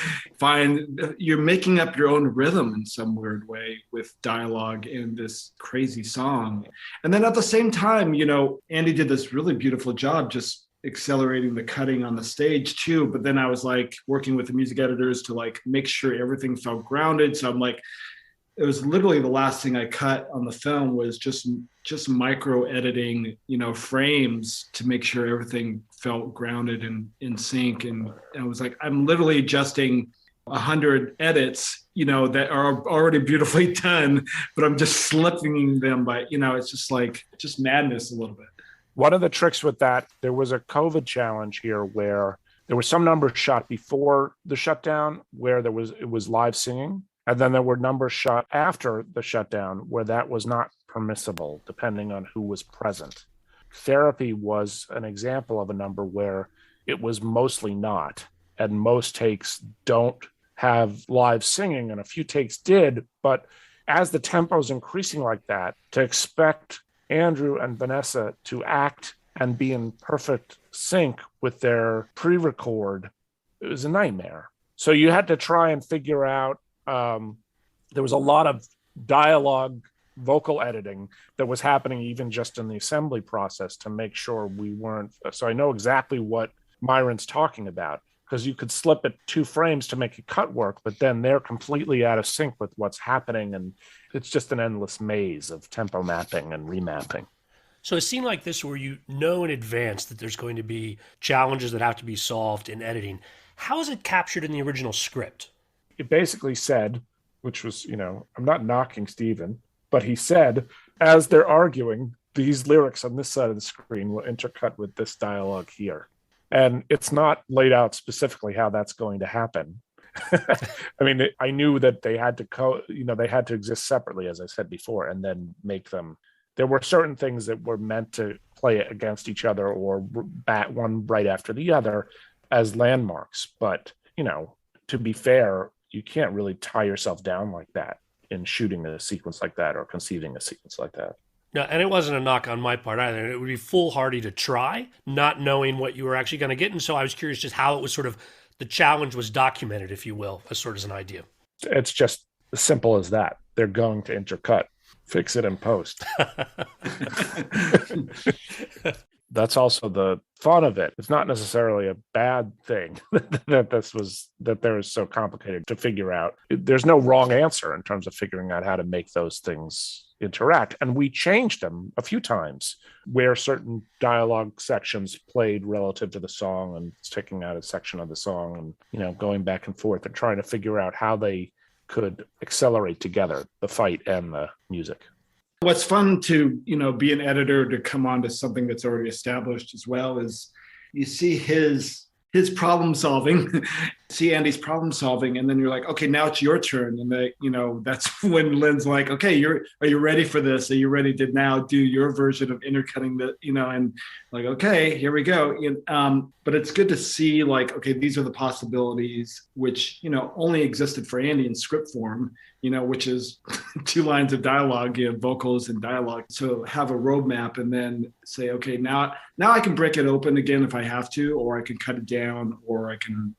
you're making up your own rhythm in some weird way with dialogue in this crazy song. And then at the same time, Andy did this really beautiful job just accelerating the cutting on the stage too. But then I was like working with the music editors to like make sure everything felt grounded. So I'm like, it was literally the last thing I cut on the film was just micro editing, frames to make sure everything felt grounded and in sync. And I was like, I'm literally adjusting 100 edits, that are already beautifully done, but I'm just slipping them by, it's just madness a little bit. One of the tricks with that, there was a COVID challenge here where there were some numbers shot before the shutdown where it was live singing. And then there were numbers shot after the shutdown where that was not permissible, depending on who was present. Therapy was an example of a number where it was mostly not. And most takes don't have live singing, and a few takes did. But as the tempo is increasing like that, to expect Andrew and Vanessa to act and be in perfect sync with their pre-record, it was a nightmare. So you had to try and figure out, there was a lot of dialogue, vocal editing that was happening even just in the assembly process to make sure we weren't. So I know exactly what Myron's talking about, because you could slip it 2 frames to make a cut work, but then they're completely out of sync with what's happening. And it's just an endless maze of tempo mapping and remapping. So a scene like this where you know in advance that there's going to be challenges that have to be solved in editing, how is it captured in the original script? It basically said, which was, I'm not knocking Stephen, but he said, as they're arguing, these lyrics on this side of the screen will intercut with this dialogue here. And it's not laid out specifically how that's going to happen. I mean, I knew that they had to they had to exist separately, as I said before, and then make them. There were certain things that were meant to play against each other or bat one right after the other as landmarks. But, to be fair, you can't really tie yourself down like that in shooting a sequence like that or conceiving a sequence like that. No, and it wasn't a knock on my part either. It would be foolhardy to try, not knowing what you were actually going to get. And so I was curious just how it was sort of, the challenge was documented, if you will, as sort of an idea. It's just as simple as that. They're going to intercut. Fix it in post. That's also the fun of it. It's not necessarily a bad thing that they're so complicated to figure out. There's no wrong answer in terms of figuring out how to make those things interact. And we changed them a few times where certain dialogue sections played relative to the song and taking out a section of the song and, going back and forth and trying to figure out how they could accelerate together the fight and the music. What's fun to, be an editor to come on to something that's already established as well is you see his problem solving, see Andy's problem solving, and then you're like, okay, now it's your turn. And that's when Lin's like, okay, are you ready for this? Are you ready to now do your version of intercutting the, and like, okay, here we go. But it's good to see like, okay, these are the possibilities, which, only existed for Andy in script form, which is 2 lines of dialogue, vocals and dialogue. So have a roadmap and then say, okay, now I can break it open again if I have to, or I can cut it down, or I can,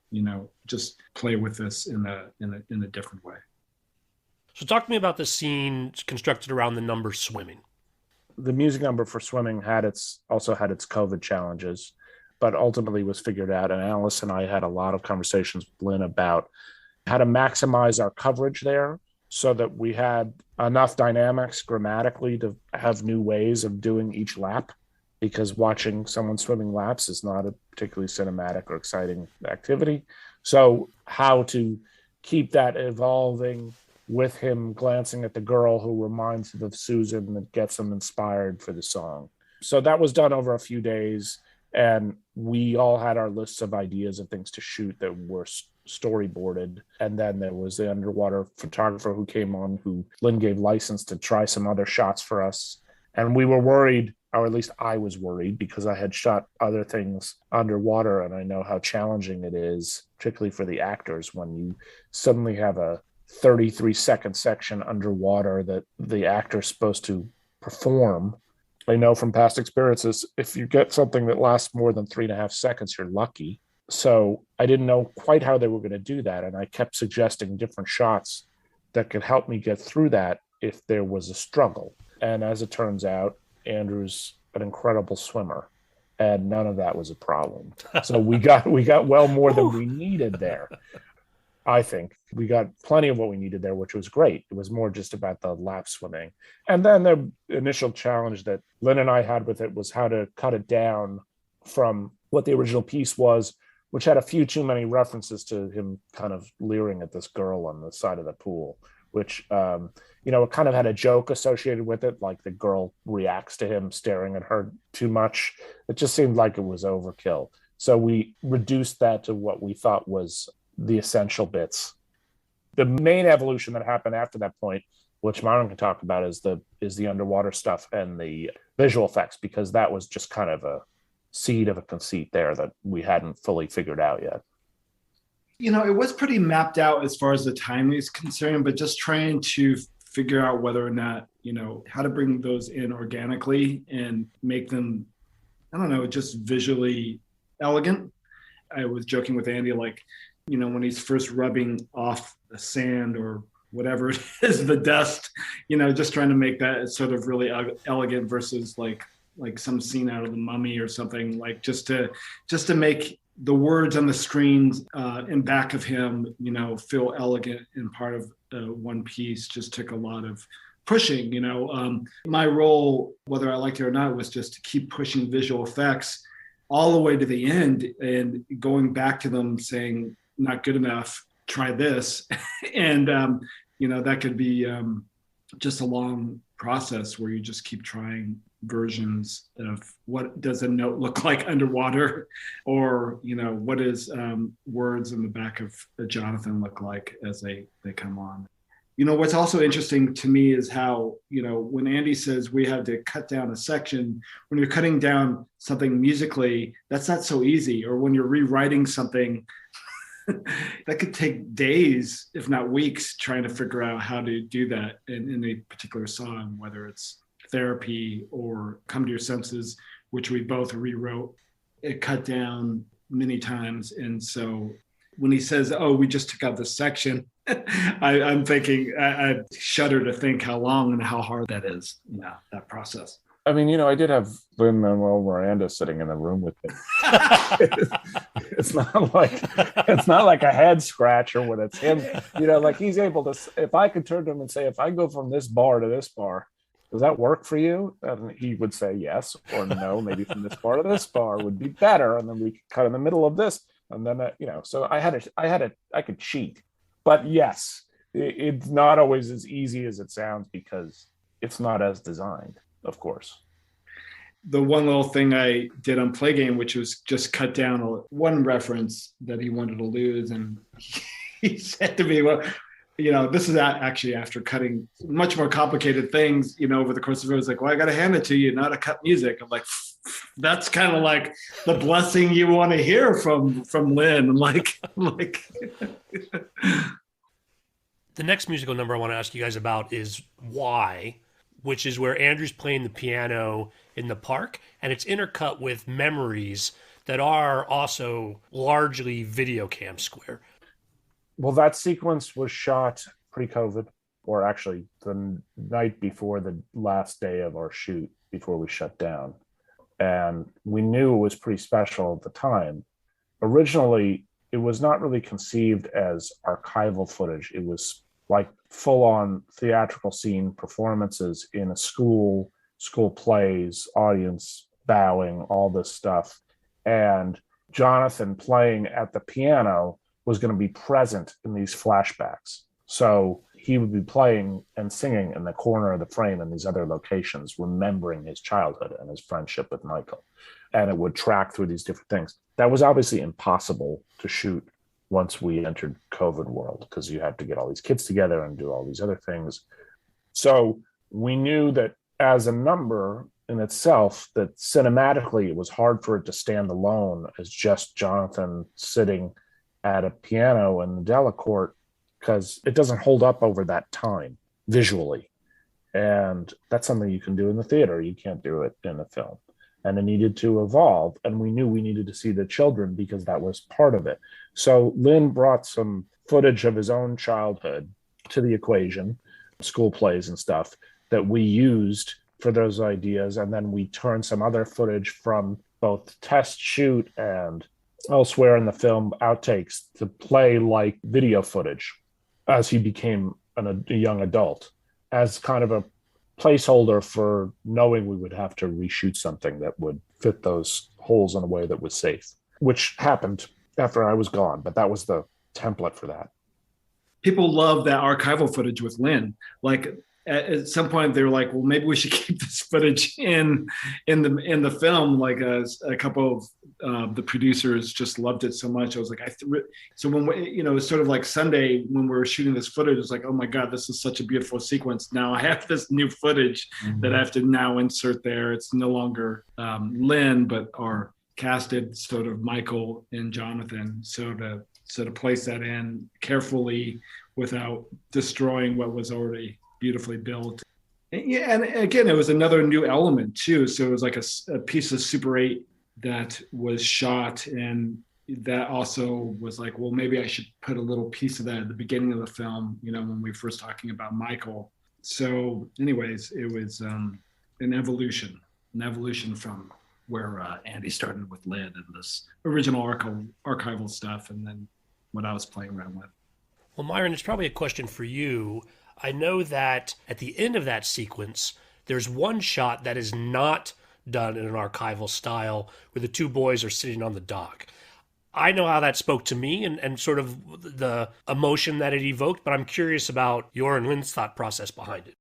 just play with this in a different way. So talk to me about the scene constructed around the number swimming. The music number for swimming also had its COVID challenges, but ultimately was figured out. And Alice and I had a lot of conversations with Lin about how to maximize our coverage there so that we had enough dynamics grammatically to have new ways of doing each lap, because watching someone swimming laps is not a particularly cinematic or exciting activity. So how to keep that evolving with him glancing at the girl who reminds him of Susan that gets him inspired for the song. So that was done over a few days, and we all had our lists of ideas of things to shoot that were storyboarded. And then there was the underwater photographer who came on, who Lin gave license to try some other shots for us. And we were worried, or at least I was worried, because I had shot other things underwater, and I know how challenging it is, particularly for the actors, when you suddenly have a 33-second section underwater that the actor's supposed to perform. I know from past experiences, if you get something that lasts more than 3.5 seconds, you're lucky. So I didn't know quite how they were going to do that, and I kept suggesting different shots that could help me get through that if there was a struggle. And as it turns out, Andrew's an incredible swimmer, and none of that was a problem. So we got well more than we needed there. I think we got plenty of what we needed there, which was great. It was more just about the lap swimming. And then the initial challenge that Lin and I had with it was how to cut it down from what the original piece was, which had a few too many references to him kind of leering at this girl on the side of the pool, which, it kind of had a joke associated with it, like the girl reacts to him staring at her too much. It just seemed like it was overkill. So we reduced that to what we thought was the essential bits. The main evolution that happened after that point, which Myron can talk about, is the underwater stuff and the visual effects, because that was just kind of a seed of a conceit there that we hadn't fully figured out yet. It was pretty mapped out as far as the time is concerned, but just trying to figure out whether or not, how to bring those in organically and make them, just visually elegant. I was joking with Andy, like, when he's first rubbing off the sand or whatever it is, the dust, just trying to make that sort of really elegant versus like some scene out of The Mummy or something, like just to make the words on the screens in back of him, feel elegant and part of one piece. Just took a lot of pushing, my role, whether I liked it or not, was just to keep pushing visual effects all the way to the end and going back to them saying, not good enough, try this. And that could be just a long process where you just keep trying versions of what does a note look like underwater, or what is words in the back of a Jonathan look like as they come on. What's also interesting to me is how, when Andy says we had to cut down a section, when you're cutting down something musically, that's not so easy. Or when you're rewriting something, that could take days, if not weeks, trying to figure out how to do that in a particular song, whether it's Therapy or Come to Your Senses, which we both rewrote. It cut down many times. And so when he says, oh, we just took out this section, I'm thinking, I shudder to think how long and how hard that is, that process. I mean, I did have Lin-Manuel Miranda sitting in the room with me. It's not like a head scratcher when it's him. Like he's able to. If I could turn to him and say, if I go from this bar to this bar, does that work for you? And he would say yes or no. Maybe from this bar to this bar would be better, and then we could cut in the middle of this, and then So I could cheat, but yes, it's not always as easy as it sounds because it's not as designed. Of course. The one little thing I did on Play Game, which was just cut down one reference that he wanted to lose. And he said to me, well, this is actually after cutting much more complicated things, over the course of it. I was like, well, I got to hand it to you, not to cut music. I'm like, that's kind of like the blessing you want to hear from Lin. Like. The next musical number I want to ask you guys about is Why, which is where Andrew's playing the piano in the park, and it's intercut with memories that are also largely video cam square. Well, that sequence was shot pre-COVID, or actually the night before the last day of our shoot, before we shut down. And we knew it was pretty special at the time. Originally, it was not really conceived as archival footage. It was like full-on theatrical scene performances in a school plays, audience bowing, all this stuff. And Jonathan playing at the piano was going to be present in these flashbacks. So he would be playing and singing in the corner of the frame in these other locations, remembering his childhood and his friendship with Michael. And it would track through these different things. That was obviously impossible to shoot once we entered COVID world, because you had to get all these kids together and do all these other things. So we knew that as a number in itself, that cinematically it was hard for it to stand alone as just Jonathan sitting at a piano in the Delacorte, because it doesn't hold up over that time visually. And that's something you can do in the theater. You can't do it in a film. And it needed to evolve. And we knew we needed to see the children because that was part of it. So Lin brought some footage of his own childhood to the equation, school plays and stuff, that we used for those ideas. And then we turned some other footage from both test shoot and elsewhere in the film, outtakes, to play like video footage as he became a young adult, as kind of a placeholder for knowing we would have to reshoot something that would fit those holes in a way that was safe, which happened after I was gone, but that was the template for that. People love that archival footage with Lin. Like at some point they were like, well, maybe we should keep this footage in the film. Like a couple of the producers just loved it so much. I was like, so when we, it's sort of like Sunday when we were shooting this footage, it's like, oh my God, this is such a beautiful sequence. Now I have this new footage that I have to now insert there. It's no longer Lin, but our casted sort of Michael and Jonathan. So to place that in carefully without destroying what was already beautifully built. Yeah, and again, it was another new element too. So it was like a piece of Super 8 that was shot, and that also was like, well, maybe I should put a little piece of that at the beginning of the film, when we were first talking about Michael. So anyways, it was an evolution from where Andy started with Lin and this original archival stuff, and then what I was playing around with. Well, Myron, it's probably a question for you. I know that at the end of that sequence, there's one shot that is not done in an archival style where the two boys are sitting on the dock. I know how that spoke to me and sort of the emotion that it evoked, but I'm curious about your and Lynn's thought process behind it.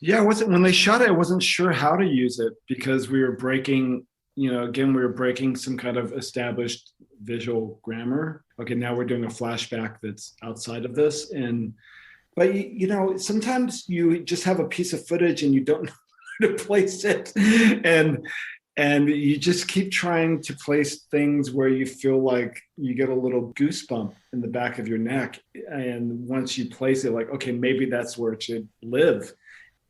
Yeah, I wasn't when they shot it, I wasn't sure how to use it because we were breaking, again, we were breaking some kind of established visual grammar. Okay, now we're doing a flashback that's outside of this. But sometimes you just have a piece of footage and you don't know where to place it. And you just keep trying to place things where you feel like you get a little goosebump in the back of your neck. And once you place it, like, okay, maybe that's where it should live.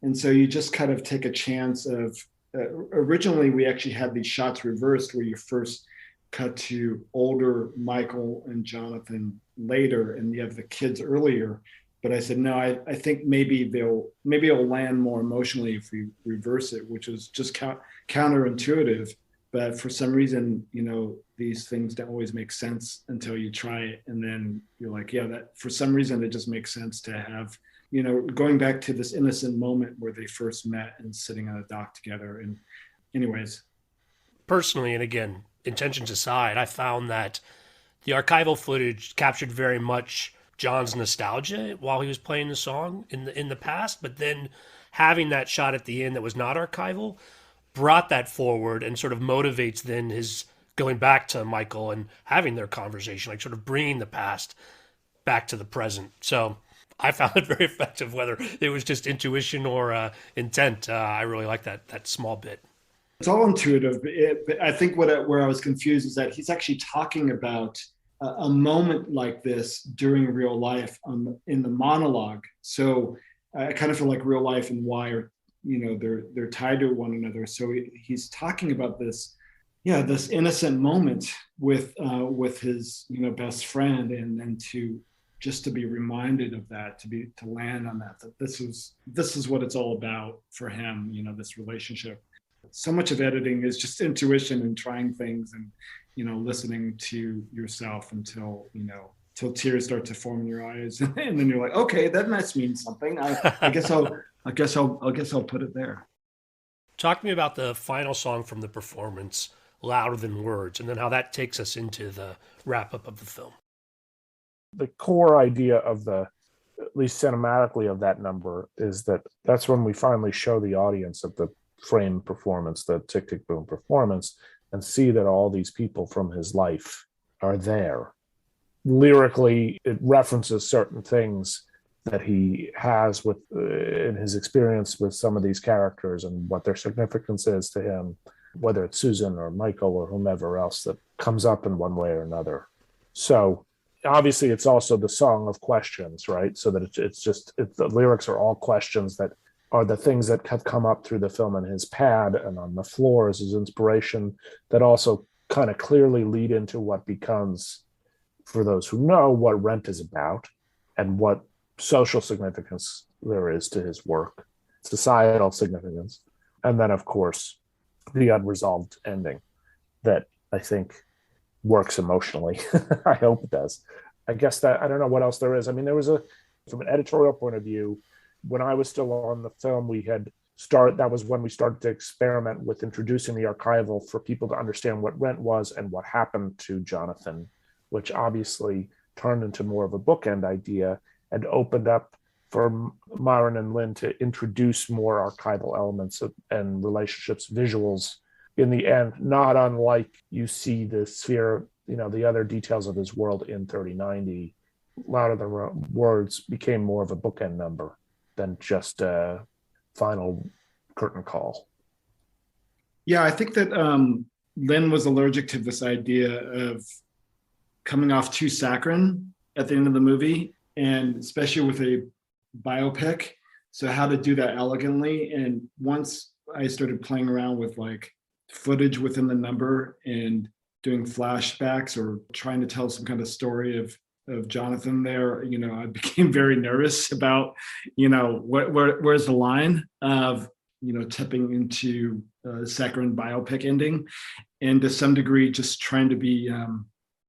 And so you just kind of take a chance of, originally we actually had these shots reversed where you first cut to older Michael and Jonathan later, and you have the kids earlier. But I said, no, I think maybe it'll land more emotionally if we reverse it, which is just counterintuitive. But for some reason, these things don't always make sense until you try it. And then you're like, yeah, that for some reason, it just makes sense to have, going back to this innocent moment where they first met and sitting on a dock together. And anyways. Personally, and again, intentions aside, I found that the archival footage captured very much John's nostalgia while he was playing the song in the past, but then having that shot at the end that was not archival brought that forward and sort of motivates then his going back to Michael and having their conversation, like sort of bringing the past back to the present. So I found it very effective, whether it was just intuition or intent. I really like that small bit. It's all intuitive. But I think where I was confused is that he's actually talking about a moment like this during real life in the monologue. So I kind of feel like real life and why are, they're tied to one another. So he's talking about this innocent moment with his, best friend, and to be reminded of that, to land on that this is what it's all about for him, this relationship. So much of editing is just intuition and trying things and, listening to yourself until tears start to form in your eyes. And then you're like, okay, that must mean something. I guess I'll put it there. Talk to me about the final song from the performance, Louder Than Words, and then how that takes us into the wrap up of the film. The core idea of at least cinematically of that number is that's when we finally show the audience of the frame performance, the Tick, Tick, Boom performance, and see that all these people from his life are there. Lyrically, it references certain things that he has in his experience with some of these characters and what their significance is to him, whether it's Susan or Michael or whomever else that comes up in one way or another. So obviously it's also the song of questions, right? So that the lyrics are all questions that are the things that have come up through the film in his pad and on the floor as his inspiration, that also kind of clearly lead into what becomes, for those who know, what Rent is about and what social significance there is to his work, societal significance. And then, of course, the unresolved ending that I think works emotionally. I hope it does. I guess that, I don't know what else there is. I mean, there was from an editorial point of view, when I was still on the film, that was when we started to experiment with introducing the archival for people to understand what Rent was and what happened to Jonathan, which obviously turned into more of a bookend idea and opened up for Myron and Lin to introduce more archival elements and relationships, visuals in the end, not unlike you see the sphere, the other details of his world in 3090. Louder Than Words became more of a bookend number than just a final curtain call. Yeah, I think that Lin was allergic to this idea of coming off too saccharine at the end of the movie, and especially with a biopic. So how to do that elegantly. And once I started playing around with like footage within the number and doing flashbacks or trying to tell some kind of story of Jonathan there, I became very nervous about, where's the line of, tipping into a saccharine biopic ending, and to some degree, just trying to be,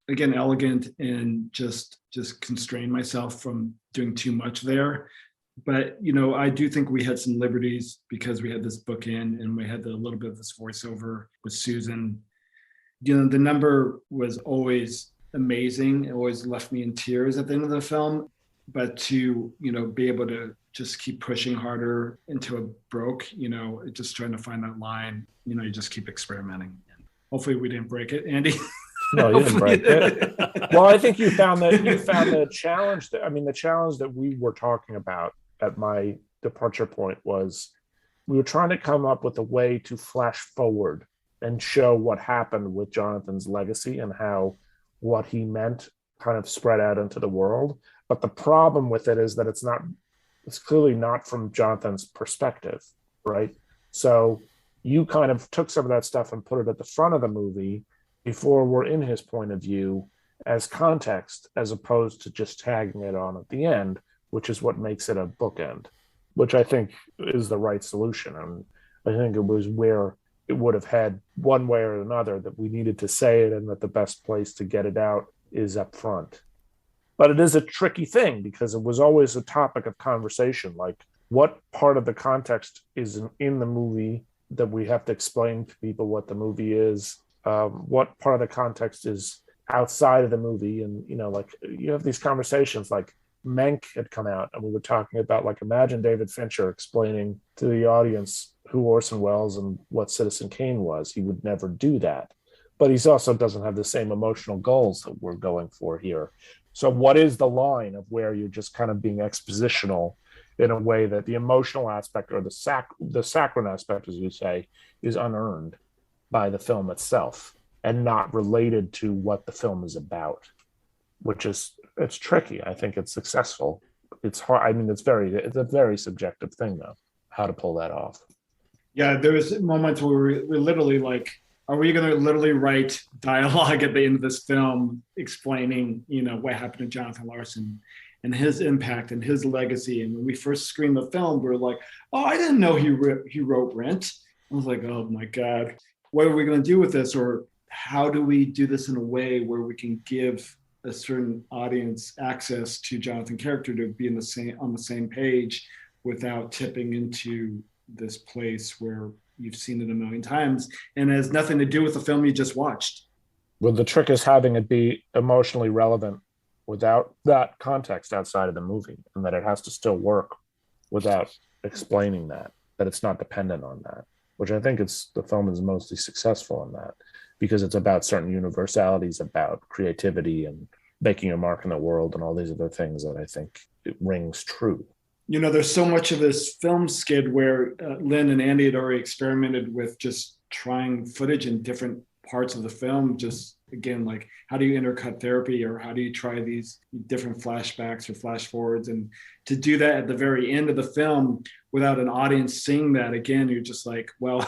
again, elegant and just constrain myself from doing too much there. But, I do think we had some liberties because we had this bookend and we had a little bit of this voiceover with Susan. The number was always amazing. It always left me in tears at the end of the film. But to, be able to just keep pushing harder until it broke, just trying to find that line, you just keep experimenting. Hopefully we didn't break it, Andy. No, you didn't break it. Well, I think you found the challenge the challenge that we were talking about at my departure point was we were trying to come up with a way to flash forward and show what happened with Jonathan's legacy and how what he meant kind of spread out into the world. But the problem with it is that it's clearly not from Jonathan's perspective, right? So you kind of took some of that stuff and put it at the front of the movie before we're in his point of view as context, as opposed to just tagging it on at the end, which is what makes it a bookend, which I think is the right solution. And I think it was where it would have had one way or another that we needed to say it, and that the best place to get it out is up front. But it is a tricky thing because it was always a topic of conversation, like what part of the context is in the movie that we have to explain to people what the movie is, what part of the context is outside of the movie. And, you have these conversations like Menk had come out and we were talking about, like, imagine David Fincher explaining to the audience who Orson Welles and what Citizen Kane was. He would never do that. But he also doesn't have the same emotional goals that we're going for here. So what is the line of where you're just kind of being expositional in a way that the emotional aspect or the saccharine aspect, as you say, is unearned by the film itself and not related to what the film is about, it's tricky. I think it's successful. It's hard. I mean, it's a very subjective thing, though, how to pull that off. Yeah, there was moments where we're literally like, are we going to literally write dialogue at the end of this film explaining, what happened to Jonathan Larson and his impact and his legacy? And when we first screened the film, we were like, oh, I didn't know he wrote Rent. I was like, oh my God, what are we going to do with this? Or how do we do this in a way where we can give a certain audience access to Jonathan's character to be on the same page without tipping into this place where you've seen it a million times and it has nothing to do with the film you just watched. Well, the trick is having it be emotionally relevant without that context outside of the movie, and that it has to still work without explaining that it's not dependent on that, which I think the film is mostly successful in that, because it's about certain universalities about creativity and making a mark in the world and all these other things that I think it rings true. There's so much of this film skid where Lin and Andy had already experimented with just trying footage in different parts of the film. Just again, like, how do you intercut therapy, or how do you try these different flashbacks or flash forwards? And to do that at the very end of the film without an audience seeing that, again, you're just like, well,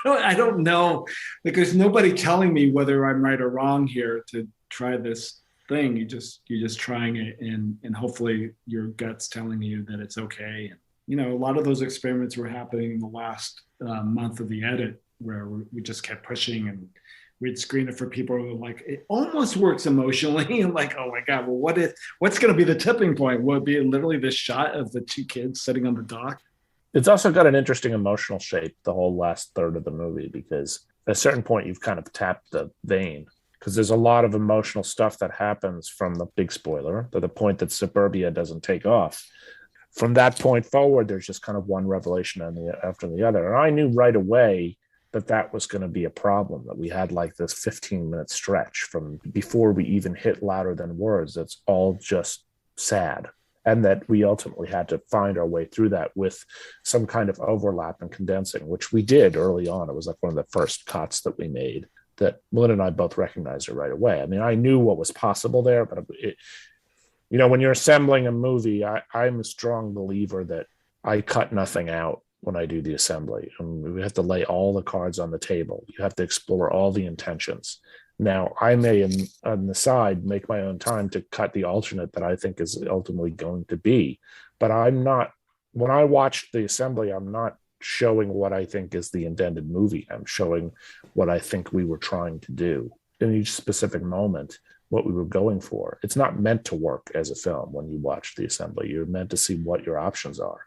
I don't know. Like, there's nobody telling me whether I'm right or wrong here to try this thing. You're just trying it, and hopefully your gut's telling you that it's okay. And, a lot of those experiments were happening in the last month of the edit, where we just kept pushing, and we'd screen it for people who were like, it almost works emotionally. And like, oh my God, well, what's going to be the tipping point? Will it be literally this shot of the two kids sitting on the dock? It's also got an interesting emotional shape, the whole last third of the movie, because at a certain point you've kind of tapped the vein, because there's a lot of emotional stuff that happens from the big spoiler to the point that Suburbia doesn't take off. From that point forward, there's just kind of one revelation after the other. And I knew right away that was going to be a problem, that we had like this 15-minute stretch from before we even hit Louder Than Words. That's all just sad. And that we ultimately had to find our way through that with some kind of overlap and condensing, which we did early on. It was like one of the first cuts that we made that Lynn and I both recognized it right away. I mean, I knew what was possible there, but when you're assembling a movie, I'm a strong believer that I cut nothing out when I do the assembly. And we have to lay all the cards on the table. You have to explore all the intentions. Now, I may, on the side, make my own time to cut the alternate that I think is ultimately going to be. But when I watch the assembly, I'm not showing what I think is the intended movie. I'm showing what I think we were trying to do in each specific moment, what we were going for. It's not meant to work as a film when you watch the assembly. You're meant to see what your options are.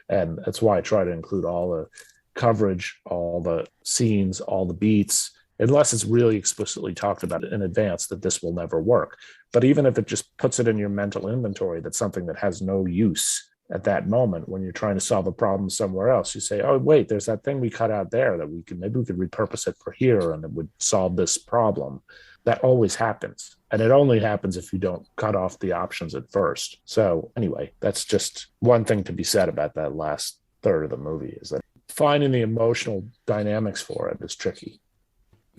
And that's why I try to include all the coverage, all the scenes, all the beats, unless it's really explicitly talked about in advance that this will never work. But even if it just puts it in your mental inventory, that's something that has no use at that moment when you're trying to solve a problem somewhere else. You say, oh, wait, there's that thing we cut out there that maybe we could repurpose it for here and it would solve this problem. That always happens. And it only happens if you don't cut off the options at first. So anyway, that's just one thing to be said about that last third of the movie, is that finding the emotional dynamics for it is tricky.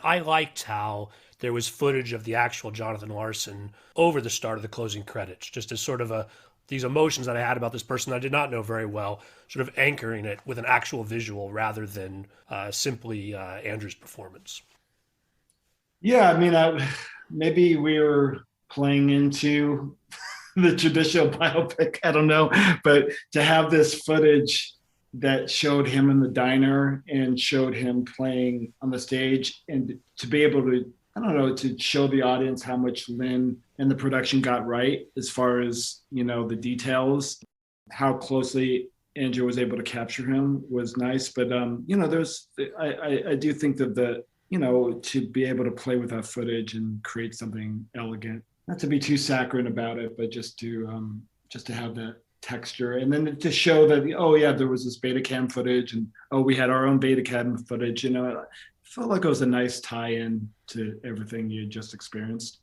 I liked how there was footage of the actual Jonathan Larson over the start of the closing credits, just as sort of these emotions that I had about this person I did not know very well, sort of anchoring it with an actual visual rather than simply Andrew's performance. Yeah, I mean, maybe we were playing into the traditional biopic. I don't know, but to have this footage that showed him in the diner and showed him playing on the stage, and to be able to, I don't know, to show the audience how much Lin and the production got right as far as, the details, how closely Andrew was able to capture him was nice. But, I do think that to be able to play with that footage and create something elegant, not to be too saccharine about it, but just to have that texture, and then to show that, oh yeah, there was this Betacam footage, and we had our own Betacam footage. I felt like it was a nice tie-in to everything you just experienced.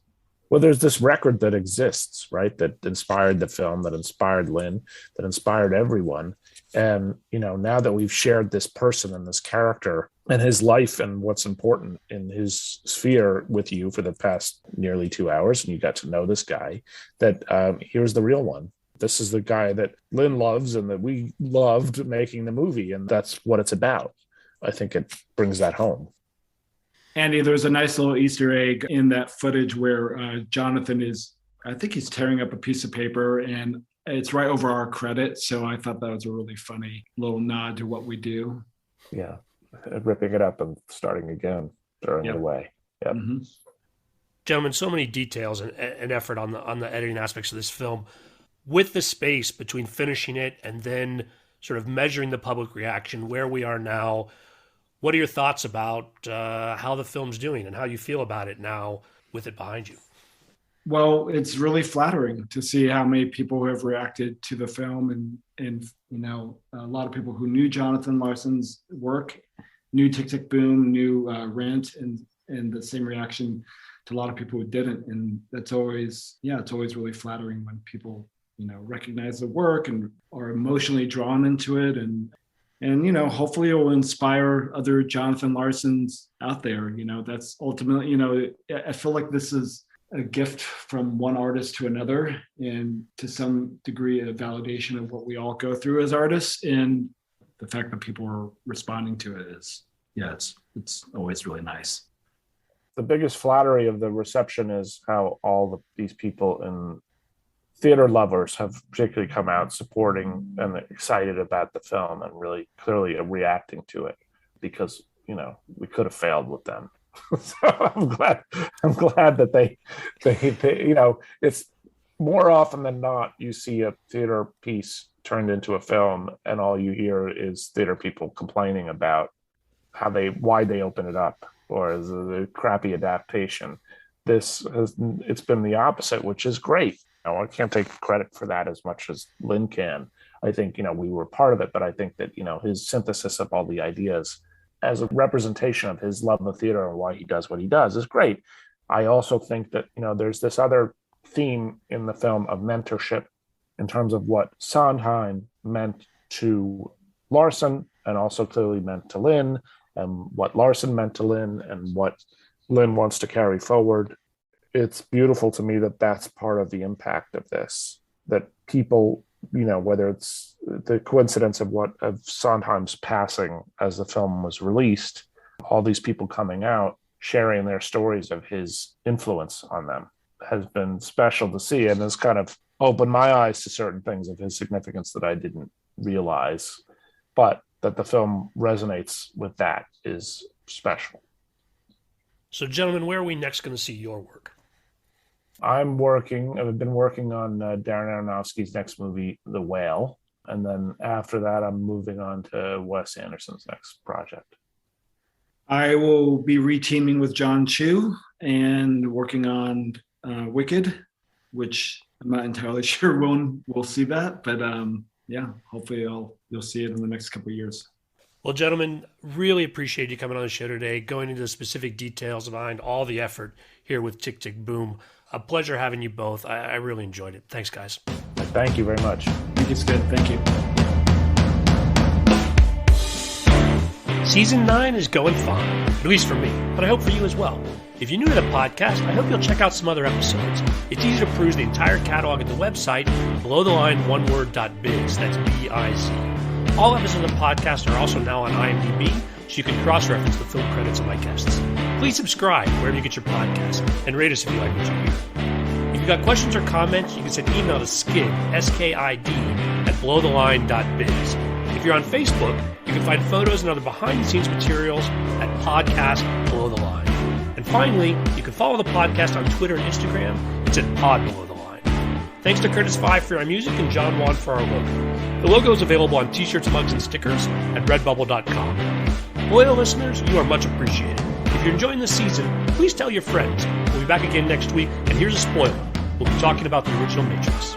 Well, there's this record that exists, right, that inspired the film, that inspired Lin, that inspired everyone. And, now that we've shared this person and this character and his life and what's important in his sphere with you for the past nearly 2 hours, and you got to know this guy, that here's the real one. This is the guy that Lin loves and that we loved making the movie. And that's what it's about. I think it brings that home. Andy, there's a nice little Easter egg in that footage where Jonathan I think he's tearing up a piece of paper, and it's right over our credit. So I thought that was a really funny little nod to what we do. Yeah. Ripping it up and starting again, throwing it away. Yep. Mm-hmm. Gentlemen, so many details and effort on the editing aspects of this film. With the space between finishing it and then sort of measuring the public reaction, where we are now, what are your thoughts about how the film's doing and how you feel about it now with it behind you? Well, it's really flattering to see how many people have reacted to the film, and a lot of people who knew Jonathan Larson's work, knew Tick, Tick, Boom, knew Rent, and the same reaction to a lot of people who didn't. And it's always really flattering when people recognize the work and are emotionally drawn into it, and hopefully it will inspire other Jonathan Larsons out there. That's ultimately, I feel like this is a gift from one artist to another, and to some degree a validation of what we all go through as artists. And the fact that people are responding to it is, it's always really nice. The biggest flattery of the reception is how all these people in theater lovers have particularly come out supporting and excited about the film and really clearly reacting to it, because we could have failed with them. So I'm glad that they it's more often than not you see a theater piece turned into a film and all you hear is theater people complaining about why they open it up, or is a crappy adaptation. It's been the opposite, which is great. I can't take credit for that as much as Lin can. I think, we were part of it, but I think that, his synthesis of all the ideas as a representation of his love of theater and why he does what he does is great. I also think that, there's this other theme in the film of mentorship in terms of what Sondheim meant to Larson and also clearly meant to Lin, and what Larson meant to Lin and what Lin wants to carry forward. It's beautiful to me that that's part of the impact of this, that people, whether it's the coincidence of Sondheim's passing as the film was released, all these people coming out, sharing their stories of his influence on them has been special to see, and has kind of opened my eyes to certain things of his significance that I didn't realize. But that the film resonates with that is special. So, gentlemen, where are we next going to see your work? I've been working on Darren Aronofsky's next movie, The Whale. And then after that, I'm moving on to Wes Anderson's next project. I will be reteaming with John Chu and working on Wicked, which I'm not entirely sure when we'll see that, but yeah, hopefully you'll see it in the next couple of years. Well, gentlemen, really appreciate you coming on the show today, going into the specific details behind all the effort here with Tick, Tick, Boom. A pleasure having you both. I really enjoyed it. Thanks, guys. Thank you very much. I think it's good. Thank you. Season 9 is going fine, at least for me, but I hope for you as well. If you're new to the podcast, I hope you'll check out some other episodes. It's easy to peruse the entire catalog at the website, belowtheline.oneword.biz. That's B-I-Z. All episodes of the podcast are also now on IMDb, so you can cross-reference the film credits of my guests. Please subscribe wherever you get your podcasts, and rate us if you like what you hear. If you've got questions or comments, you can send email to skid, S-K-I-D, at belowtheline.biz. If you're on Facebook, you can find photos and other behind-the-scenes materials at Podcast Below the Line. And finally, you can follow the podcast on Twitter and Instagram. It's at Pod Below the Line. Thanks to Curtis Five for our music and John Wan for our logo. The logo is available on t-shirts, mugs, and stickers at redbubble.com. Loyal listeners, you are much appreciated. If you're enjoying this season, please tell your friends. We'll be back again next week, and here's a spoiler. We'll be talking about the original Matrix.